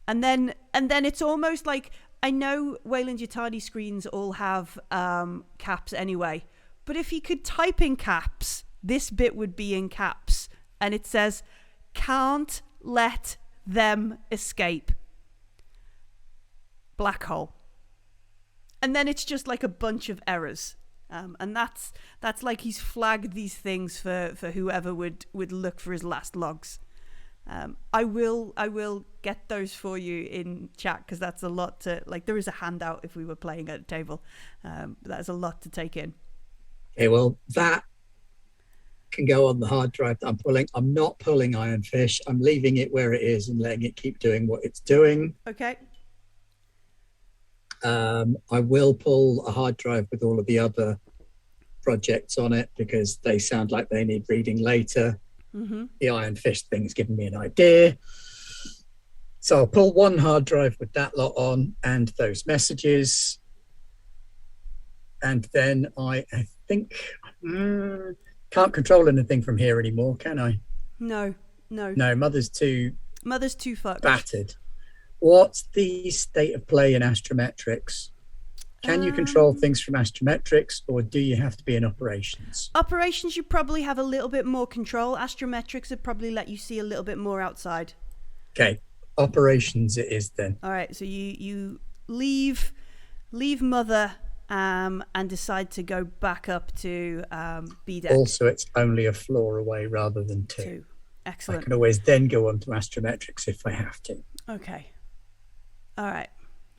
A: And then it's almost like, I know Wayland Yutani screens all have caps anyway, but if you could type in caps, this bit would be in caps, and it says, "Can't let them escape." Black hole. And then it's just like a bunch of errors, and that's like he's flagged these things for whoever would look for his last logs. I will get those for you in chat, because that's a lot to, like, there is a handout if we were playing at a table. That's a lot to take in.
D: Okay, well, that can go on the hard drive that I'm pulling. I'm not pulling Ironfish. I'm leaving it where it is and letting it keep doing what it's doing.
A: Okay.
D: I will pull a hard drive with all of the other projects on it, because they sound like they need reading later.
A: Mm-hmm.
D: The Ironfish thing's given me an idea. So I'll pull one hard drive with that lot on and those messages. And then I think can't control anything from here anymore, can I?
A: No.
D: Mother's too
A: fucked.
D: battered. What's the state of play in astrometrics? Can you control things from astrometrics, or do you have to be in operations?
A: Operations, you probably have a little bit more control. Astrometrics would probably let you see a little bit more outside.
D: Okay, operations it is then.
A: All right, so you leave Mother and decide to go back up to B deck.
D: Also, it's only a floor away rather than two.
A: Excellent.
D: I can always then go on to astrometrics if I have to.
A: Okay. All right.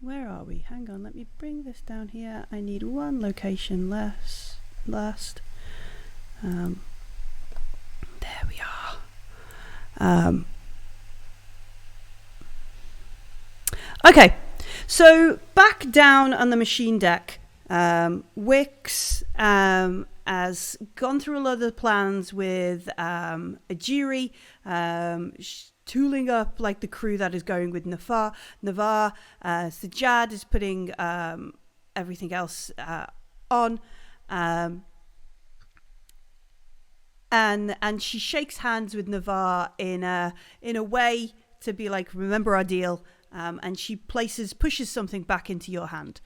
A: Where are we? Hang on, let me bring this down here. I need one location last. There we are. Okay, so back down on the machine deck, Wix has gone through a lot of the plans with Ajiri, tooling up like the crew that is going with Navar. Sajjad is putting everything else on, and she shakes hands with Navar in a way to be like, remember our deal, and she pushes something back into your hand.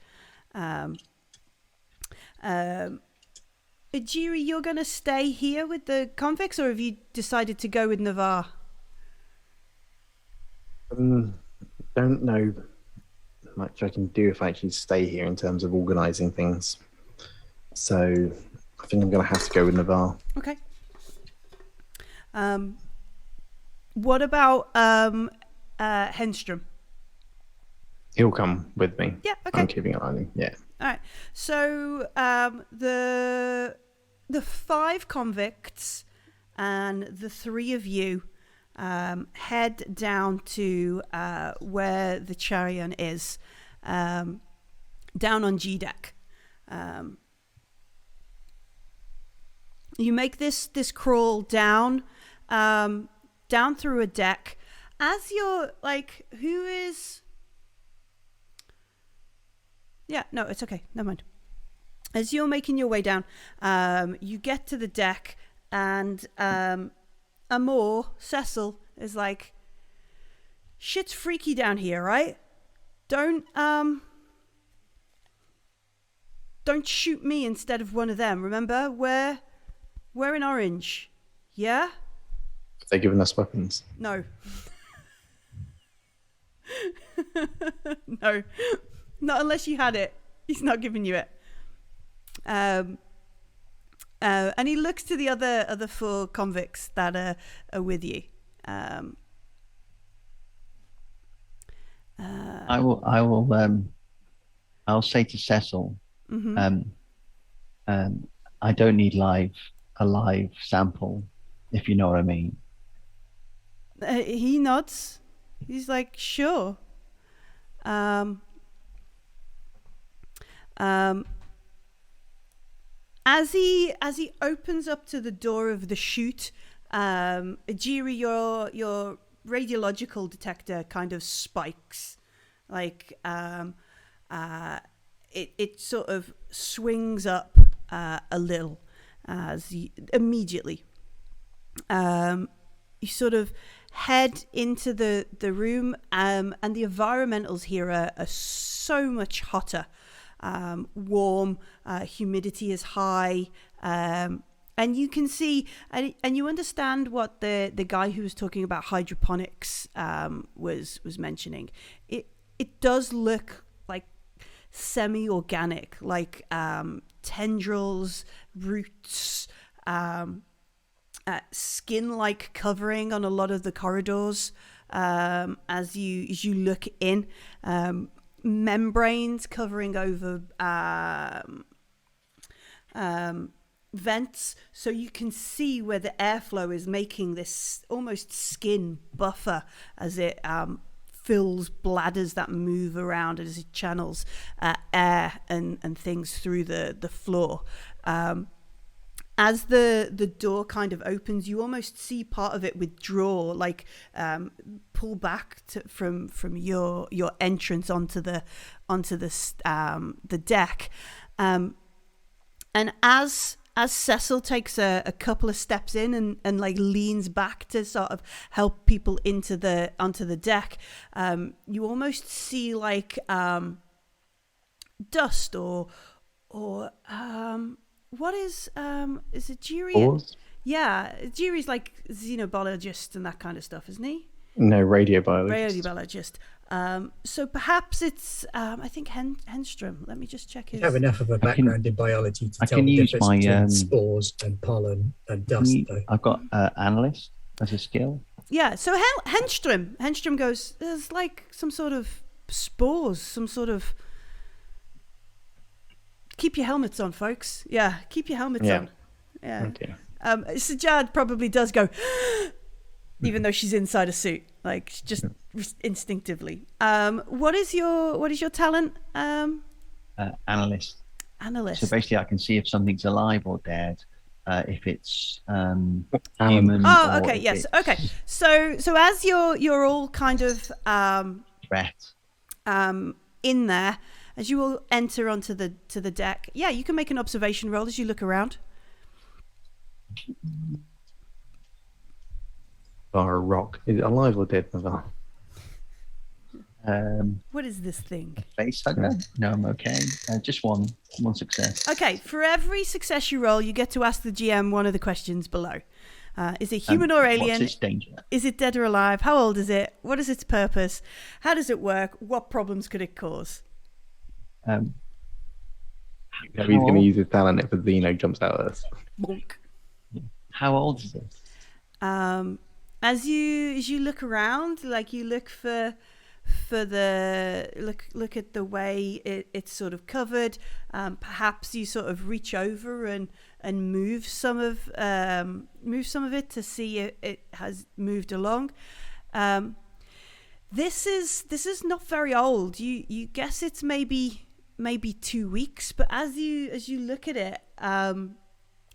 A: Ajiri, you're gonna stay here with the convicts, or have you decided to go with Navar?
C: Don't know much I can do if I actually stay here in terms of organising things. So I think I'm going to have to go with Navar.
A: Okay. What about Henstrom?
C: He'll come with me.
A: Yeah, okay.
C: I'm keeping an eye on him. Yeah.
A: All right. So the 5 convicts and the 3 of you head down to where the Cherion is, down on G deck. You make this crawl down through a deck. As you're like, who is? Yeah, no, it's okay. Never mind. As you're making your way down, you get to the deck, and Amor, Cecil, is like, shit's freaky down here, right? Don't don't shoot me instead of one of them. Remember, we're in orange. Yeah?
C: They're giving us weapons.
A: No. No. Not unless you had it. He's not giving you it. And he looks to the other 4 convicts that are with you.
B: I'll say to Cecil,
A: Mm-hmm.
B: I don't need a live sample, if you know what I mean.
A: He nods. He's like, sure. As he opens up to the door of the chute, Ajiri, your radiological detector kind of spikes, like it sort of swings up a little as you immediately. You sort of head into the room, and the environmentals here are so much hotter. Warm, humidity is high, and you can see and you understand what the guy who was talking about hydroponics was mentioning. It does look like semi-organic, like tendrils, roots, skin-like covering on a lot of the corridors as you look in. Membranes covering over vents, so you can see where the airflow is making this almost skin buffer as it fills bladders that move around as it channels air and things through the floor. As the door kind of opens, you almost see part of it withdraw, like pull back from your entrance onto the deck, and as Cecil takes a couple of steps in and like leans back to sort of help people onto the deck, you almost see like dust or what is it Jiri?
C: Spores?
A: Yeah, Jiri's like xenobiologist and that kind of stuff, isn't he?
C: No, radiobiologist.
A: Radiobiologist. So perhaps it's I think Henstrom. Let me just check his.
D: You have enough of a background in biology to
B: I
D: tell
B: can
D: the
B: use
D: difference
B: my,
D: between spores and pollen and dust. Though.
B: I've got analyst as a skill.
A: Yeah, so Henstrom goes, there's like some sort of spores, some sort of. Keep your helmets on, folks. Yeah, keep your helmets on. Yeah.
C: Okay.
A: Sajad probably does go, even though she's inside a suit, like just instinctively. What is your talent?
B: Analyst.
A: Analyst.
B: So basically, I can see if something's alive or dead, if it's human.
A: Oh,
B: or
A: okay,
B: if
A: yes,
B: it's
A: okay. So as you're all kind of
B: threat.
A: in there, as you all enter onto the deck, yeah, you can make an observation roll as you look around.
C: Or a rock. Is it alive or dead, Navarre?
A: What is this thing?
B: Face hugger? No, I'm okay. Just one success.
A: Okay, for every success you roll, you get to ask the GM one of the questions below. Is it human or alien?
B: What's its danger?
A: Is it dead or alive? How old is it? What is its purpose? How does it work? What problems could it cause?
C: He's going to use his talent if a Xeno jumps out at us.
A: Bonk.
B: How old is it?
A: As you look around, like you look for the look at the way it's sort of covered. Perhaps you sort of reach over and move some of it to see it has moved along. This is not very old. You guess it's maybe 2 weeks, but as you look at it,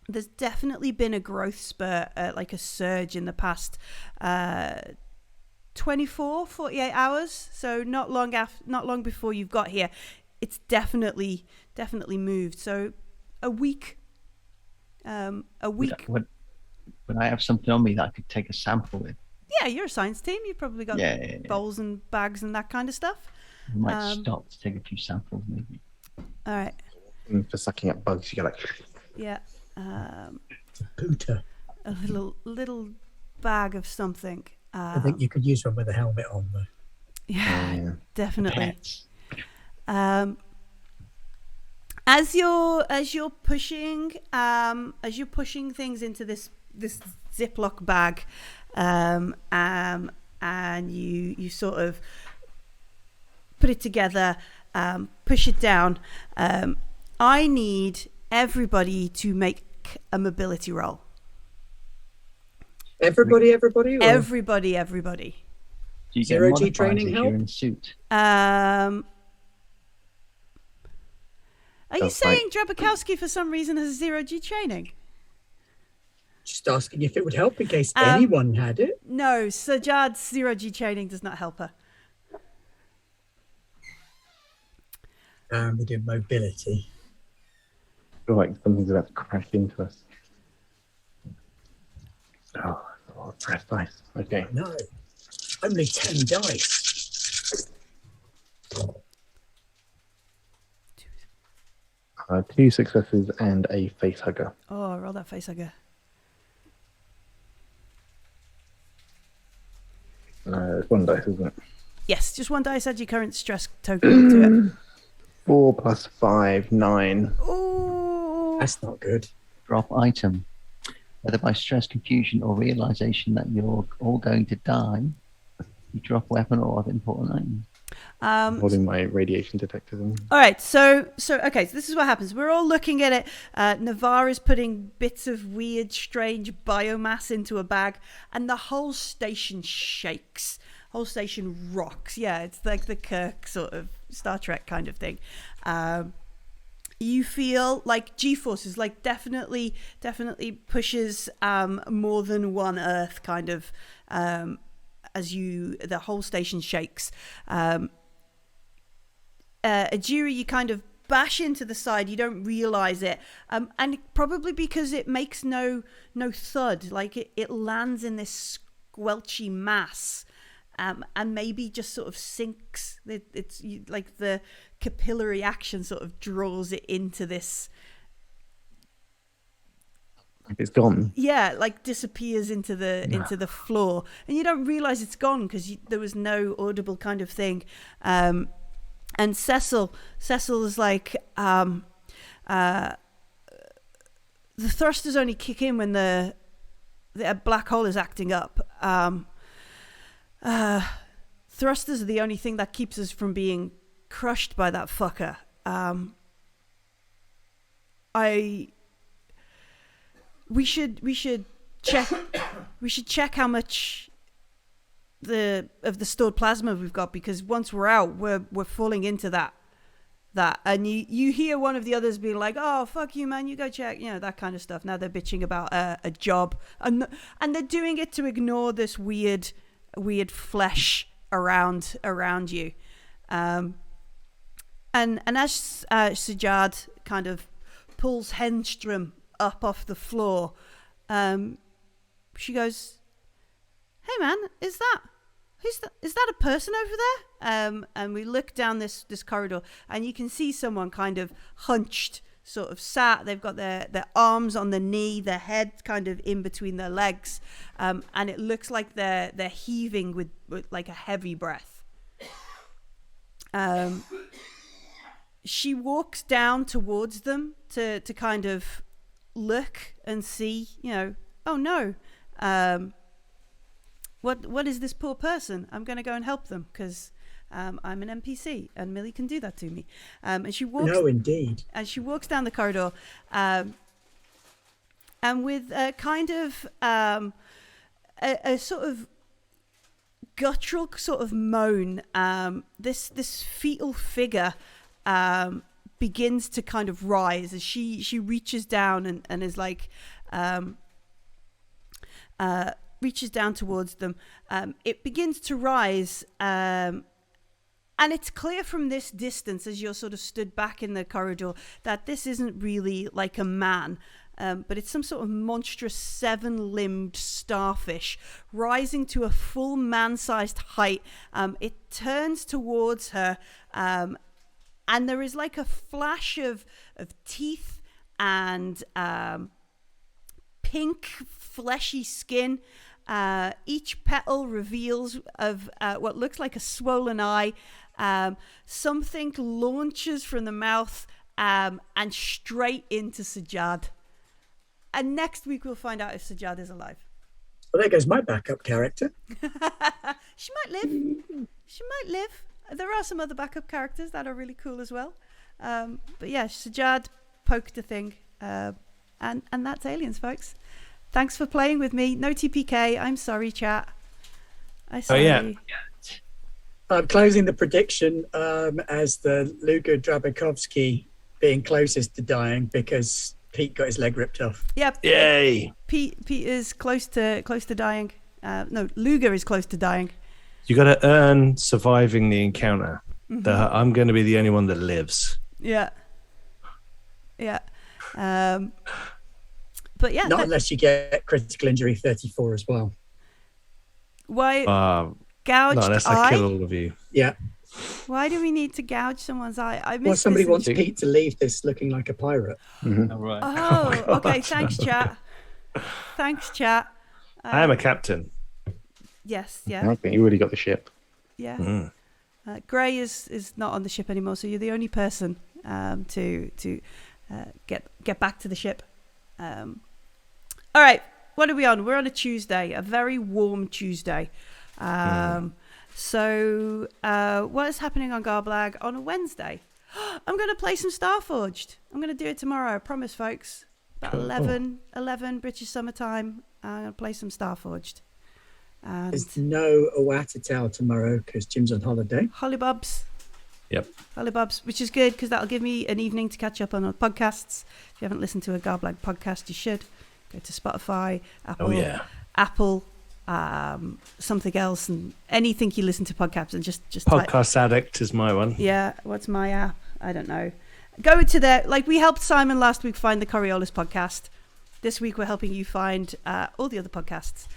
A: there's definitely been a growth spurt, like a surge in the past 48 hours. So not long before you've got here, it's definitely moved. So a week.
B: Would I have something on me that I could take a sample with?
A: Yeah, you're a science team. You've probably got bowls and bags and that kind of stuff.
B: I might stop to take a few samples, maybe.
A: All right.
C: And for sucking up bugs, you go like.
A: Yeah.
D: It's a pooter.
A: A little bag of something.
D: I think you could use one with a helmet on, though.
A: Yeah, definitely.
B: Pets.
A: As you're pushing things into this Ziploc bag, and you sort of put it together, push it down. I need everybody to make a mobility roll.
D: Everybody? Or?
A: Everybody.
B: Do you get
D: Zero G
B: modifiers
D: training
B: if
D: help?
B: you're in a suit?
A: Are you
C: That's
A: saying Drabakowski for some reason has 0G training?
D: Just asking if it would help in case anyone had it.
A: No, Sajad's 0G training does not help her.
D: We do mobility.
C: I feel like something's about to crash into us. Oh, press dice. Okay.
D: No, only 10 dice.
C: 2 successes and a face hugger.
A: Oh, roll that face hugger.
C: It's 1 dice, isn't it?
A: Yes, just 1 dice. Add your current stress token to it.
C: 4 plus 5, 9.
A: Ooh.
D: That's not good.
B: Drop item. Whether by stress, confusion, or realization that you're all going to die, you drop weapon or other important item.
C: Holding my radiation detectors in.
A: All right, so okay, so this is what happens. We're all looking at it. Navarre is putting bits of weird, strange biomass into a bag, and the whole station shakes. Whole station rocks. Yeah, it's like the Kirk sort of Star Trek kind of thing. You feel like G-forces, like definitely pushes more than one Earth kind of as the whole station shakes. Ajiri, you kind of bash into the side. You don't realize it, and probably because it makes no thud, like it lands in this squelchy mass. And maybe just sort of sinks. It's like the capillary action sort of draws it into this.
C: It's gone.
A: Yeah, like disappears into the floor, and you don't realize it's gone because there was no audible kind of thing. And Cecil is like, the thrusters only kick in when the black hole is acting up. Thrusters are the only thing that keeps us from being crushed by that fucker. We should check how much of the stored plasma we've got, because once we're out, we're falling into that. And you hear one of the others being like, "Oh, fuck you, man, you go check," that kind of stuff. Now they're bitching about a job, and they're doing it to ignore this weird flesh around you. And as Sajad kind of pulls Henstrom up off the floor, she goes, "Hey man, is that a person over there?" And we look down this corridor, and you can see someone kind of hunched, sort of sat. They've got their arms on the knee, their head kind of in between their legs, and it looks like they're heaving with like a heavy breath. She walks down towards them to kind of look and see, oh no, what is this poor person? I'm going to go and help them because I'm an NPC and Millie can do that to me. And she walks.
D: No, indeed.
A: And she walks down the corridor, and with a kind of a sort of guttural sort of moan, this fetal figure begins to kind of rise as she reaches down and is like reaches down towards them. It begins to rise, and it's clear from this distance, as you're sort of stood back in the corridor, that this isn't really like a man, but it's some sort of monstrous 7-limbed starfish rising to a full man-sized height. It turns towards her, and there is like a flash of teeth and pink fleshy skin. Each petal reveals of what looks like a swollen eye. Something launches from the mouth and straight into Sajjad. And next week we'll find out if Sajjad is alive.
D: Well, there goes my backup character.
A: She might live. She might live. There are some other backup characters that are really cool as well. But yeah, Sajjad poked a thing. And that's Aliens, folks. Thanks for playing with me. No TPK. I'm sorry, chat.
E: Oh, yeah.
D: I'm closing the prediction as the Luger Drabakovsky being closest to dying because Pete got his leg ripped off.
A: Yep.
E: Yay!
A: Pete is close to dying. No, Luger is close to dying.
E: You got to earn surviving the encounter. I'm going to be the only one that lives.
A: Yeah. But yeah,
D: not unless you get critical injury 34 as well.
A: Why gouged
E: not unless
A: eye?
E: I kill all of you.
D: Yeah.
A: Why do we need to gouge someone's eye?
D: Well, somebody wants Pete to leave this looking like a pirate.
B: All right.
A: Oh, okay. Thanks, chat. Thanks, chat.
E: I am a captain.
A: Yes, yeah.
C: Okay, you already got the ship.
A: Yeah. Gray is not on the ship anymore, so you're the only person to get back to the ship. All right, what are we on? We're on a Tuesday, a very warm Tuesday. So what is happening on Garblag on a Wednesday? I'm going to play some Starforged. I'm going to do it tomorrow, I promise, folks. About
C: Cool.
A: 11 British summertime. I'm going to play some Starforged. And
D: There's no Owatatau tomorrow because Jim's on holiday.
A: Hollybobs.
E: Yep.
A: Hollybobs, which is good because that'll give me an evening to catch up on our podcasts. If you haven't listened to a Garblag podcast, you should. Go to Spotify, Apple, something else, and anything you listen to podcasts, and just
E: Podcast Addict is my one.
A: Yeah, what's my app? I don't know. Go to we helped Simon last week find the Coriolis podcast. This week we're helping you find all the other podcasts.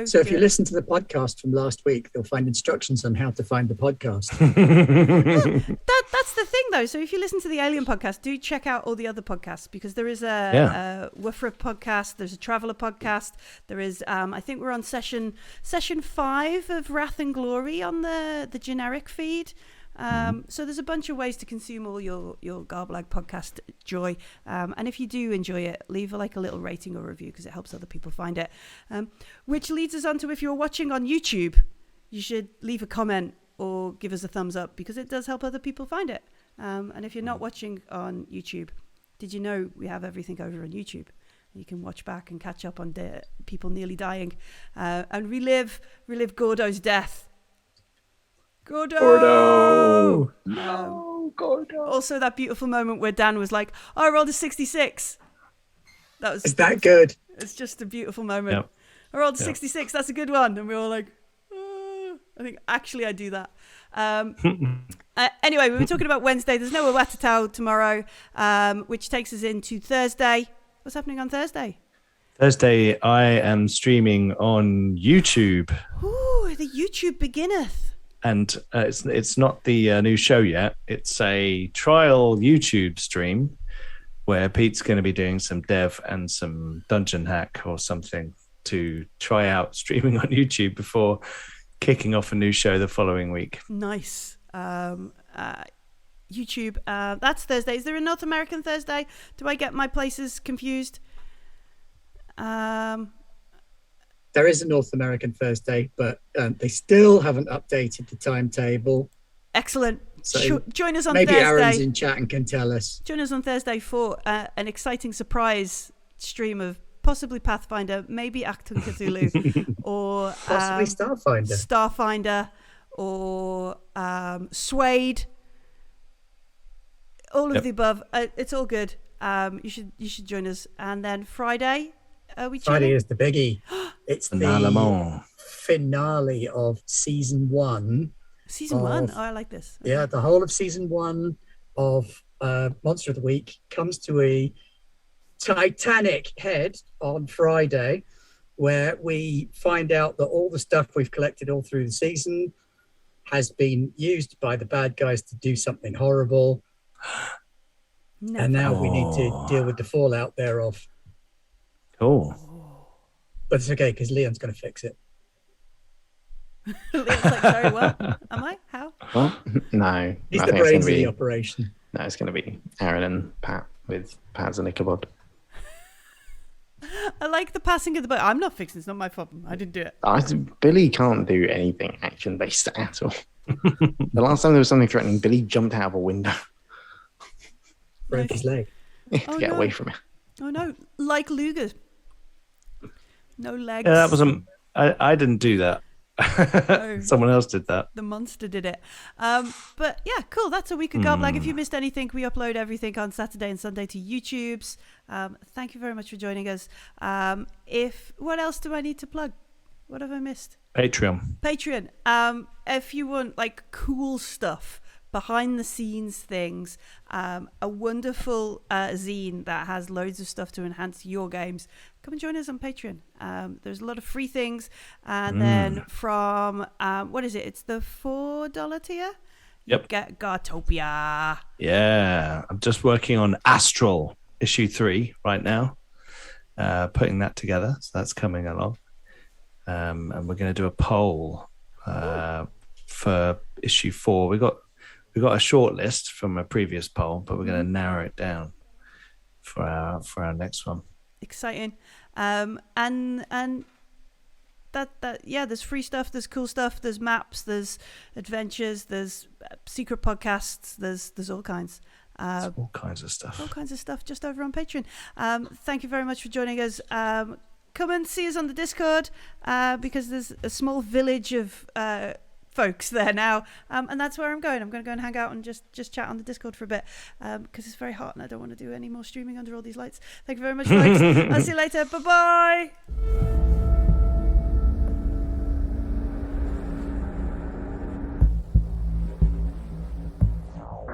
D: So if you listen to the podcast from last week, they'll find instructions on how to find the podcast.
A: That's the thing, though. So if you listen to the Alien podcast, do check out all the other podcasts because there is a Woofra podcast, there's a Traveller podcast, there is I think we're on session 5 of Wrath and Glory on the generic feed. So there's a bunch of ways to consume all your Garblag podcast joy. And if you do enjoy it, leave a little rating or review because it helps other people find it. Which leads us on to if you're watching on YouTube, you should leave a comment or give us a thumbs up because it does help other people find it. And if you're not watching on YouTube, did you know we have everything over on YouTube? You can watch back and catch up on people nearly dying and relive Gordo's death. Gordo!
B: No, Gordo.
A: Also, that beautiful moment where Dan was like, "Oh, I rolled a 66."
D: Is that good?
A: It's just a beautiful moment.
E: Yep.
A: I rolled a 66. That's a good one, and we were all like, I think actually I do that. Anyway, we were talking about Wednesday. There's no Owatatau tomorrow, which takes us into Thursday. What's happening on Thursday?
E: Thursday, I am streaming on YouTube.
A: Ooh, the YouTube beginneth.
E: And it's not the new show yet. It's a trial YouTube stream where Pete's going to be doing some dev and some dungeon hack or something to try out streaming on YouTube before kicking off a new show the following week.
A: Nice. YouTube. That's Thursday. Is there a North American Thursday? Do I get my places confused?
D: There is a North American Thursday, but they still haven't updated the timetable.
A: Excellent.
D: So
A: join us on
D: maybe
A: Thursday.
D: Aaron's in chat and can tell us.
A: Join us on Thursday for an exciting surprise stream of possibly Pathfinder, maybe Acton Cthulhu, or
D: Possibly
A: Starfinder, or Suede. All of the above. It's all good. You should join us. And then Friday.
D: Friday is the biggie. It's
E: the
D: finale of season 1.
A: Season 1? Oh, I like this. Okay.
D: Yeah, the whole of season 1 of Monster of the Week comes to a titanic head on Friday, where we find out that all the stuff we've collected all through the season has been used by the bad guys to do something horrible.
A: Never.
D: And now we need to deal with the fallout thereof.
E: Cool.
D: But it's okay because Leon's going to fix it.
A: Leon's like, sorry, what? Am I? How?
C: What? No.
D: He's
C: I
D: the
C: think it's
D: brains
C: gonna
D: of the
C: be,
D: operation.
C: no, it's going to be Aaron and Pat with Pat's and Ichabod.
A: I like the passing of the boat. I'm not fixing. It's not my problem. I didn't do it.
C: Billy can't do anything action based at all. The last time there was something threatening, Billy jumped out of a window
D: Broke his leg.
C: to
A: Oh,
C: get
A: no.
C: away from it.
A: Oh no, like Luger. No legs.
E: Yeah, that wasn't. I didn't do that.
A: No.
E: Someone else did that.
A: The monster did it. But yeah, cool. That's a week of Goblag. If you missed anything, we upload everything on Saturday and Sunday to YouTube's. Thank you very much for joining us. What else do I need to plug? What have I missed?
E: Patreon.
A: If you want like cool stuff, behind the scenes things, a wonderful zine that has loads of stuff to enhance your games, come and join us on Patreon. There's a lot of free things, and then from what is it? It's the $4 tier.
E: Yep.
A: You get Gartopia.
E: Yeah, I'm just working on Astral issue 3 right now, putting that together. So that's coming along, and we're going to do a poll for issue 4. We got a short list from a previous poll, but we're going to narrow it down for our next one.
A: Exciting. And that yeah, there's free stuff, there's cool stuff, there's maps, there's adventures, there's secret podcasts, there's all kinds.
E: All kinds of stuff.
A: All kinds of stuff just over on Patreon. Thank you very much for joining us. Come and see us on the Discord, because there's a small village of folks there now, and that's where I'm going to go and hang out and just chat on the Discord for a bit, because it's very hot and I don't want to do any more streaming under all these lights. Thank you very much, folks. I'll see you later. Bye bye.